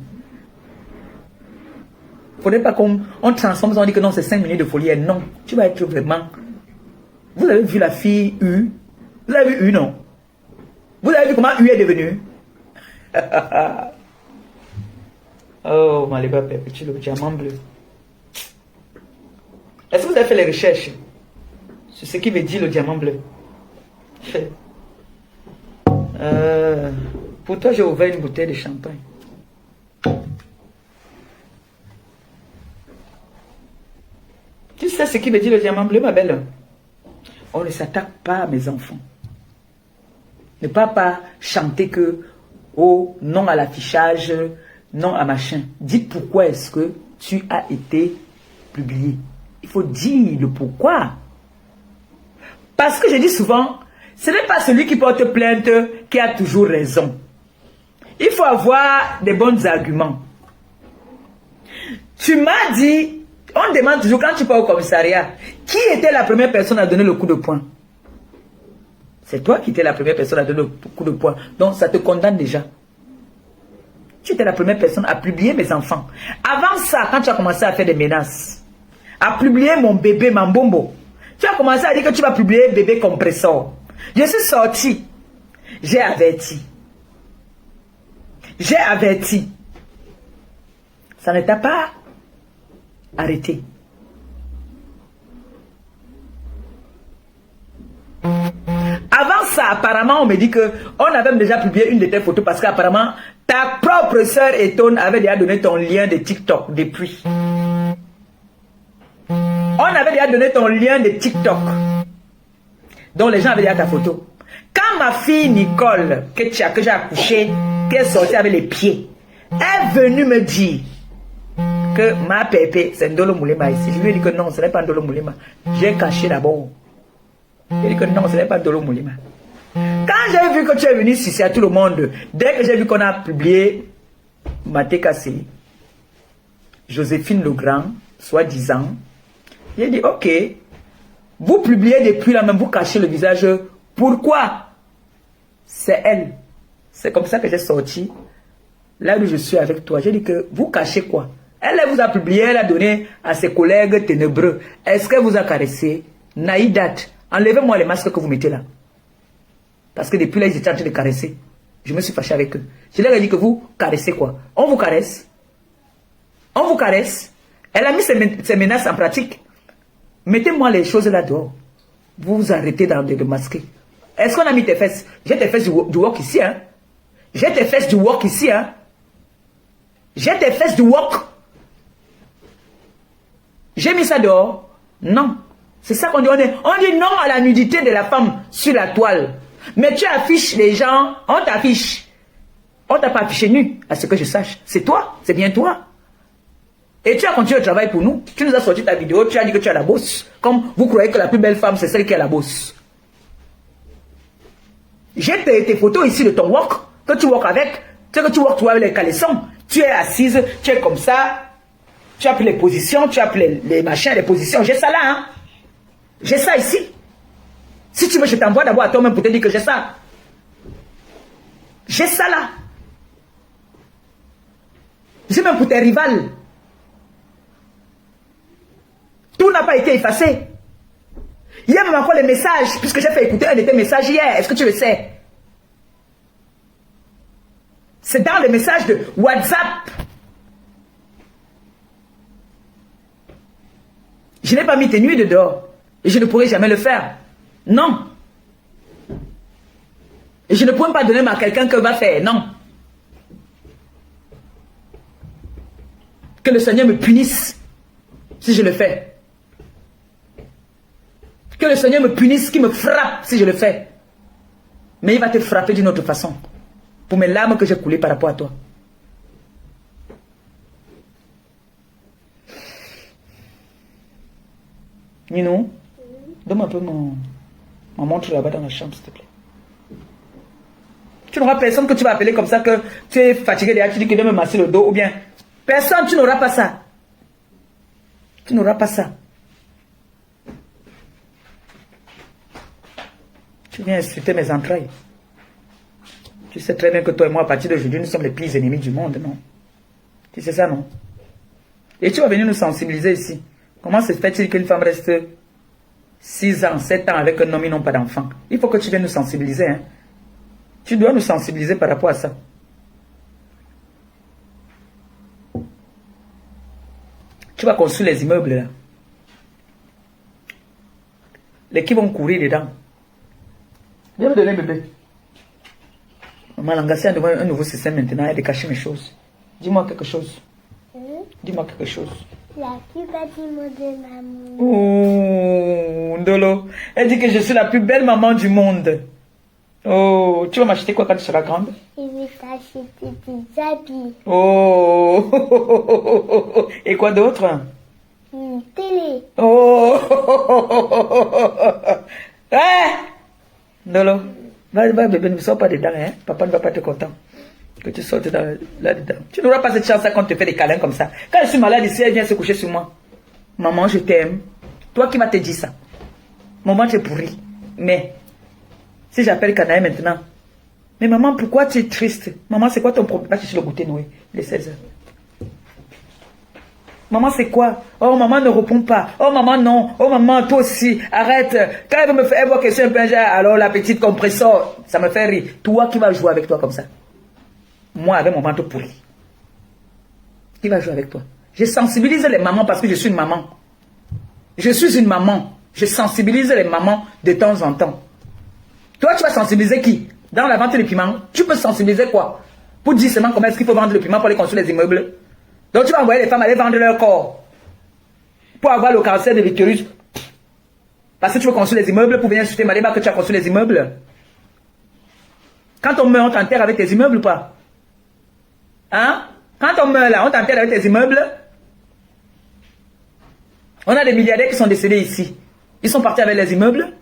Il ne faudrait pas qu'on transforme, on dit que non, c'est 5 minutes de folie. Non, tu vas être vraiment... Vous avez vu la fille U? Vous avez vu U, non? Vous avez vu comment U est devenue? Oh, Maliba Perpétue, le diamant bleu. Est-ce que vous avez fait les recherches sur ce qui veut dire le diamant bleu? Pour toi, j'ai ouvert une bouteille de champagne. Tu sais ce qui veut dire le diamant bleu, ma belle? On ne s'attaque pas à mes enfants. Ne pas chanter que, oh, non à l'affichage, non à machin. Dites pourquoi est-ce que tu as été publié. Il faut dire le pourquoi. Parce que je dis souvent, ce n'est pas celui qui porte plainte qui a toujours raison. Il faut avoir des bons arguments. Tu m'as dit, on demande toujours quand tu pars au commissariat, qui était la première personne à donner le coup de poing? C'est toi qui étais la première personne à donner le coup de poing. Donc ça te condamne déjà. Tu étais la première personne à publier mes enfants. Avant ça, quand tu as commencé à faire des menaces, à publier mon bébé Mambombo, tu as commencé à dire que tu vas publier bébé compresseur. Je suis sorti. J'ai averti. J'ai averti. Ça ne t'a pas arrêté. Avant ça, apparemment, on me dit que on avait déjà publié une de tes photos parce qu'apparemment, ta propre sœur Etone avait déjà donné ton lien de TikTok depuis. On avait déjà donné ton lien de TikTok. Donc les gens avaient déjà ta photo. Quand ma fille Nicole, que j'ai accouché, qui est sortie avec les pieds, est venue me dire que ma pépé, c'est Ndolo Moulema ici. Je lui ai dit que non, ce n'est pas Ndolo Moulema. J'ai caché d'abord. Je lui ai dit que non, ce n'est pas Ndolo Moulema. Quand j'ai vu que tu es venu ici à tout le monde, dès que j'ai vu qu'on a publié Maté Kassé, Joséphine Legrand, soi-disant, j'ai dit ok, vous publiez depuis là même, vous cachez le visage. Pourquoi? C'est elle. C'est comme ça que j'ai sorti. Là où je suis avec toi, j'ai dit que vous cachez quoi? Elle vous a publié, elle a donné à ses collègues ténébreux. Est-ce qu'elle vous a caressé? Naïdat, enlevez-moi les masques que vous mettez là. Parce que depuis là, ils étaient en train de caresser. Je me suis fâché avec eux. Je leur ai dit que vous caressez quoi? On vous caresse. On vous caresse. Elle a mis ses menaces en pratique. Mettez-moi les choses là dehors. Vous vous arrêtez de masquer. Est-ce qu'on a mis tes fesses? J'ai tes fesses du work ici, hein? J'ai tes fesses du work ici, hein? J'ai tes fesses du work. J'ai mis ça dehors? Non. C'est ça qu'on dit. On dit non à la nudité de la femme sur la toile. Mais tu affiches les gens, on t'affiche. On t'a pas affiché nu, à ce que je sache. C'est toi, c'est bien toi. Et tu as continué le travail pour nous. Tu nous as sorti ta vidéo, tu as dit que tu as la bosse. Comme vous croyez que la plus belle femme, c'est celle qui a la bosse. J'ai tes photos ici de ton work, que tu work avec. Tu sais que tu work avec les caleçons. Tu es assise, tu es comme ça. Tu as pris les positions, tu as pris les machins, les positions. J'ai ça là, hein. J'ai ça ici. Si tu veux, je t'envoie d'abord à toi-même pour te dire que j'ai ça. J'ai ça là. J'ai même pour tes rivales. Tout n'a pas été effacé. Il y a même encore les messages, puisque j'ai fait écouter un de tes messages hier. Est-ce que tu le sais? C'est dans les messages de WhatsApp. Je n'ai pas mis tes nuits de dehors. Et je ne pourrai jamais le faire. Non. Et je ne pourrais pas donner à quelqu'un que va faire. Non. Que le Seigneur me punisse si je le fais. Que le Seigneur me punisse, qu'il me frappe si je le fais. Mais il va te frapper d'une autre façon. Pour mes larmes que j'ai coulées par rapport à toi. Nino, donne-moi un peu ma montre là-bas dans la chambre, s'il te plaît. Tu n'auras personne que tu vas appeler comme ça, que tu es fatigué derrière, tu dis que tu veux me masser le dos, ou bien personne, tu n'auras pas ça. Tu n'auras pas ça. Tu viens insulter mes entrailles. Tu sais très bien que toi et moi, à partir d'aujourd'hui, nous sommes les pires ennemis du monde, non? Tu sais ça, non? Et tu vas venir nous sensibiliser ici. Comment se fait-il qu'une femme reste 6 ans, 7 ans avec un homme, ils n'ont pas d'enfant? Il faut que tu viennes nous sensibiliser, hein? Tu dois nous sensibiliser par rapport à ça. Tu vas construire les immeubles, là. Les qui vont courir dedans. Viens me donner bébé. Maman Langassi a un nouveau système maintenant, elle a de cacher mes choses. Dis-moi quelque chose. Dis-moi quelque chose. La plus belle du monde de maman. Oh, Ndolo. Elle dit que je suis la plus belle maman du monde. Oh, tu vas m'acheter quoi quand tu seras grande? Je vais t'acheter des habits. Oh. Et quoi d'autre? Une télé. Oh. Hein? Ndolo. Va, bébé, ne sors pas dedans, hein? Papa ne va pas être content que tu sortes là-dedans. Tu n'auras pas cette chance quand on te fait des câlins comme ça. Quand je suis malade ici, elle vient se coucher sur moi. Maman, je t'aime. Toi qui vas te dire ça. Maman, tu es pourri. Mais, si j'appelle Kanaï maintenant, mais maman, pourquoi tu es triste? Maman, c'est quoi ton problème? Va chercher le goûter, Noé. Il est 16 h. Maman, c'est quoi? Oh, maman ne répond pas. Oh, maman, non. Oh, maman, toi aussi. Arrête. Quand elle me fait voir que je suis un peu genre, alors la petite compresseur, ça me fait rire. Toi qui vas jouer avec toi comme ça. Moi, avec mon ventre pourri. Qui va jouer avec toi? Je sensibilise les mamans parce que je suis une maman. Je suis une maman. Je sensibilise les mamans de temps en temps. Toi, tu vas sensibiliser qui? Dans la vente de piment, tu peux sensibiliser quoi? Pour dire seulement comment est-ce qu'il faut vendre le piment pour aller construire les immeubles. Donc tu vas envoyer les femmes aller vendre leur corps pour avoir le cancer de l'utérus. Parce que tu veux construire les immeubles pour venir insulter Maléba que tu as construit les immeubles. Quand on meurt, on t'enterre avec tes immeubles ou pas? Hein? Quand on meurt là, on t'enterre avec tes immeubles. On a des milliardaires qui sont décédés ici. Ils sont partis avec les immeubles.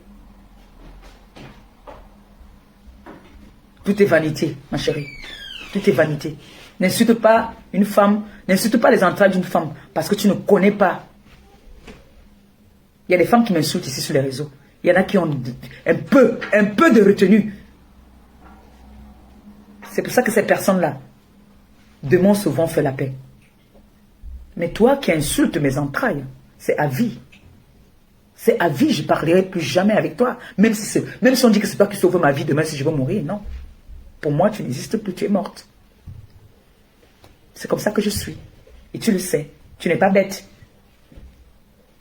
Tout est vanité, ma chérie. Tout est vanité. N'insulte pas une femme, n'insulte pas les entrailles d'une femme parce que tu ne connais pas. Il y a des femmes qui m'insultent ici sur les réseaux. Il y en a qui ont un peu de retenue. C'est pour ça que ces personnes-là, de mon souvent fait la paix. Mais toi qui insultes mes entrailles, c'est à vie. C'est à vie, je ne parlerai plus jamais avec toi. Même si on dit que c'est toi qui sauves ma vie demain si je veux mourir, non. Pour moi, tu n'existes plus, tu es morte. C'est comme ça que je suis. Et tu le sais. Tu n'es pas bête.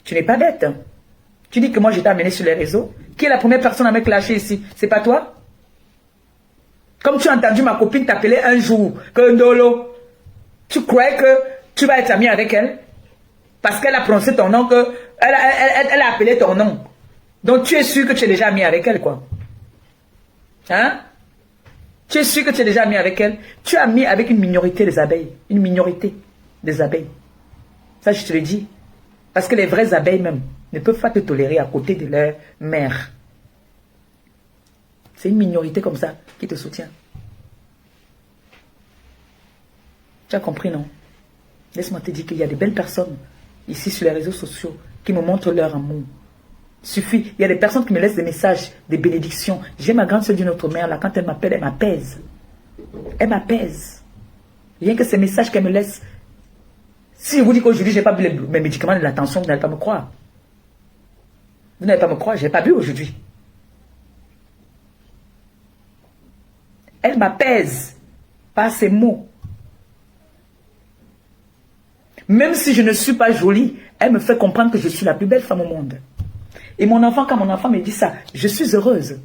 Tu n'es pas bête. Tu dis que moi, je t'ai amené sur les réseaux. Qui est la première personne à me clasher ici? C'est pas toi? Comme tu as entendu ma copine t'appeler un jour, que Ndolo, tu crois que tu vas être ami avec elle? Parce qu'elle a prononcé ton nom, elle a appelé ton nom. Donc tu es sûr que tu es déjà ami avec elle, quoi. Hein? Tu es sûr que tu es déjà ami avec elle? Tu es ami avec une minorité des abeilles. Une minorité des abeilles. Ça, je te le dis. Parce que les vraies abeilles même ne peuvent pas te tolérer à côté de leur mère. C'est une minorité comme ça qui te soutient. Tu as compris, non? Laisse-moi te dire qu'il y a des belles personnes ici sur les réseaux sociaux qui me montrent leur amour. Suffit. Il y a des personnes qui me laissent des messages, des bénédictions. J'ai ma grande soeur d'une autre mère, là, quand elle m'appelle, elle m'apaise. Elle m'apaise. Rien que ces messages qu'elle me laisse. Si je vous dis qu'aujourd'hui, je n'ai pas bu mes médicaments de la tension, vous n'allez pas me croire. Vous n'allez pas me croire, je n'ai pas bu aujourd'hui. Elle m'apaise par ses mots. Même si je ne suis pas jolie, elle me fait comprendre que je suis la plus belle femme au monde. Et mon enfant, quand mon enfant me dit ça, je suis heureuse.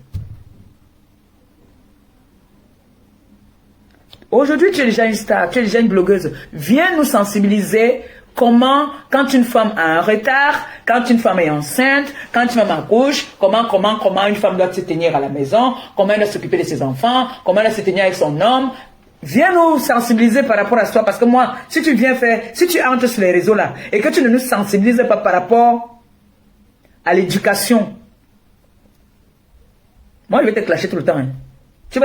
Aujourd'hui, tu es déjà une star, tu es déjà une blogueuse. Viens nous sensibiliser comment, quand une femme a un retard, quand une femme est enceinte, quand une femme accouche, comment une femme doit se tenir à la maison, comment elle doit s'occuper de ses enfants, comment elle doit se tenir avec son homme. Viens nous sensibiliser par rapport à ça, parce que moi, si tu entres sur les réseaux là, et que tu ne nous sensibilises pas par rapport à l'éducation, moi je vais te clasher tout le temps. Hein. Je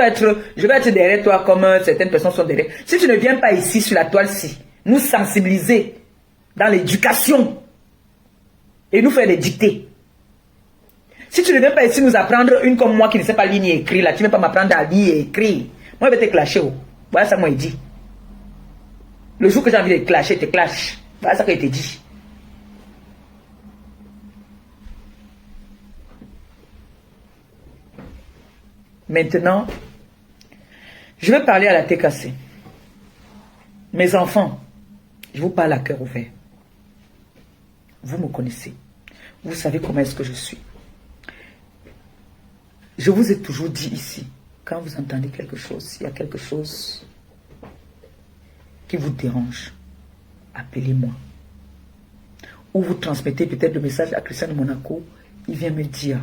vais être derrière toi comme certaines personnes sont derrière. Si tu ne viens pas ici sur la toile-ci, nous sensibiliser dans l'éducation et nous faire des dictées. Si tu ne viens pas ici nous apprendre une comme moi qui ne sait pas lire ni écrire, là, tu ne viens pas m'apprendre à lire et écrire. Moi je vais te clasher. Oh. Voilà ça moi il dit. Le jour que j'ai envie de clasher, je te clash. Voilà ça qu'il te dit. Maintenant, je vais parler à la tête cassée. Mes enfants, je vous parle à cœur ouvert. Vous me connaissez. Vous savez comment est-ce que je suis. Je vous ai toujours dit ici, quand vous entendez quelque chose, il y a quelque chose qui vous dérange, appelez-moi. Ou vous transmettez peut-être le message à Christian de Monaco, il vient me dire,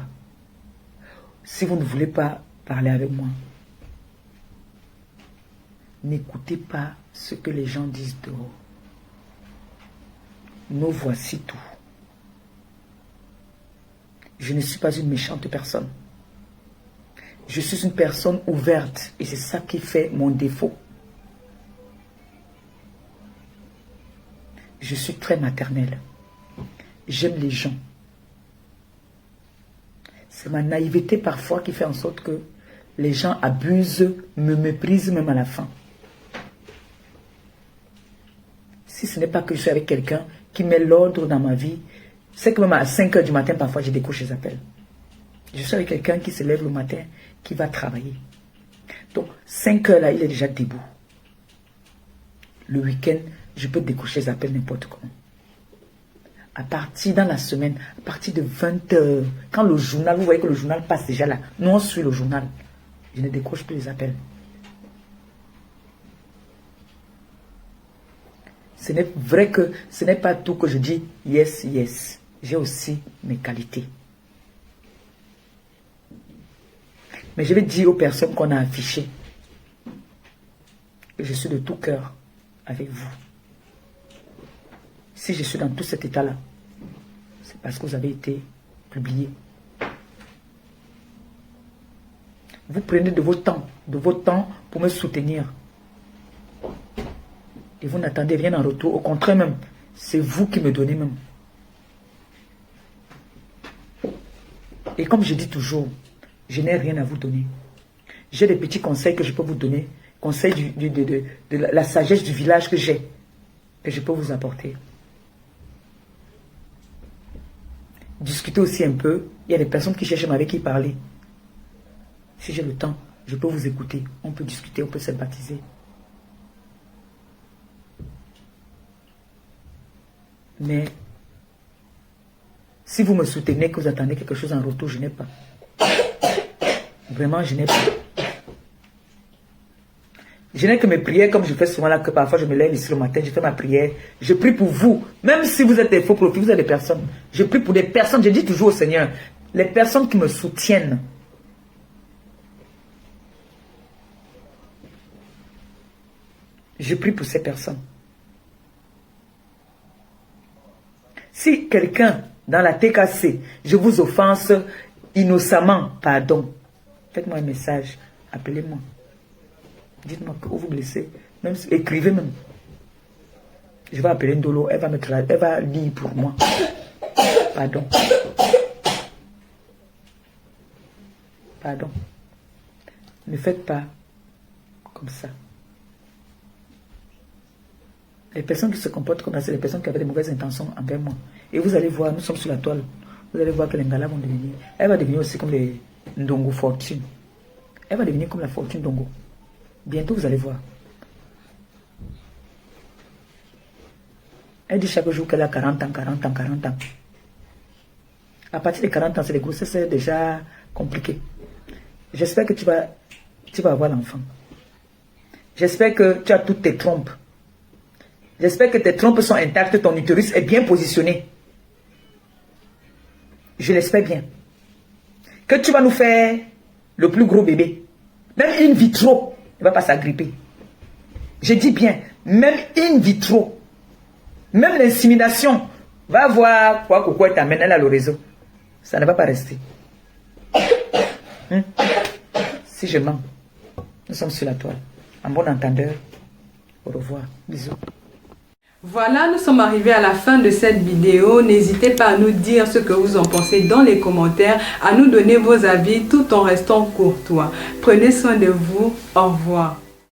si vous ne voulez pas parler avec moi, n'écoutez pas ce que les gens disent dehors. Nous voici tout. Je ne suis pas une méchante personne. Je suis une personne ouverte et c'est ça qui fait mon défaut. Je suis très maternelle. J'aime les gens. C'est ma naïveté parfois qui fait en sorte que les gens abusent, me méprisent même à la fin. Si ce n'est pas que je suis avec quelqu'un qui met l'ordre dans ma vie, c'est que même à 5 h du matin, parfois, je décroche les appels. Je suis avec quelqu'un qui se lève le matin, qui va travailler. Donc, 5 h là, il est déjà debout. Le week-end, je peux décrocher les appels n'importe comment. À partir dans la semaine, à partir de 20 h, quand le journal, vous voyez que le journal passe déjà là. Nous, on suit le journal. Je ne décroche plus les appels. Ce n'est vrai que ce n'est pas tout que je dis yes, yes. J'ai aussi mes qualités. Mais je vais dire aux personnes qu'on a affichées que je suis de tout cœur avec vous. Si je suis dans tout cet état-là, c'est parce que vous avez été publié. Vous prenez de votre temps pour me soutenir. Et vous n'attendez rien en retour. Au contraire même, c'est vous qui me donnez même. Et comme je dis toujours, je n'ai rien à vous donner. J'ai des petits conseils que je peux vous donner. Conseils de la sagesse du village que j'ai. Que je peux vous apporter. Discuter aussi un peu. Il y a des personnes qui cherchent avec qui parler. Si j'ai le temps, je peux vous écouter. On peut discuter, on peut sympathiser. Mais si vous me soutenez, que vous attendez quelque chose en retour, je n'ai pas. Vraiment, je n'ai pas. Je n'ai que mes prières, comme je fais souvent là, que parfois je me lève ici le matin, je fais ma prière. Je prie pour vous. Même si vous êtes des faux profils, vous êtes des personnes. Je prie pour des personnes, je dis toujours au Seigneur, les personnes qui me soutiennent. Je prie pour ces personnes. Si quelqu'un dans la TKC, je vous offense innocemment, pardon, faites-moi un message, appelez-moi. Dites-moi que vous vous blessez, même si, écrivez même. Je vais appeler Ndolo, elle va lire pour moi. Pardon. Pardon. Ne faites pas comme ça. Les personnes qui se comportent comme ça, c'est les personnes qui avaient des mauvaises intentions envers moi. Et vous allez voir, nous sommes sur la toile. Vous allez voir que les Ngala vont devenir. Elle va devenir aussi comme les Ndongo Fortune. Elle va devenir comme la Fortune Ndongo. Bientôt, vous allez voir. Elle dit chaque jour qu'elle a 40 ans, 40 ans, 40 ans. À partir de 40 ans, c'est les grossesses déjà compliquées. J'espère que tu vas avoir l'enfant. J'espère que tu as toutes tes trompes. J'espère que tes trompes sont intactes, ton utérus est bien positionné. Je l'espère bien. Que tu vas nous faire le plus gros bébé. Même in vitro, il ne va pas s'agripper. Je dis bien, même in vitro. Même l'insémination. Va voir quoi t'amène elle à le réseau. Ça ne va pas rester. Si je mens, nous sommes sur la toile. En bon entendeur, au revoir. Bisous. Voilà, nous sommes arrivés à la fin de cette vidéo. N'hésitez pas à nous dire ce que vous en pensez dans les commentaires, à nous donner vos avis tout en restant courtois. Prenez soin de vous. Au revoir.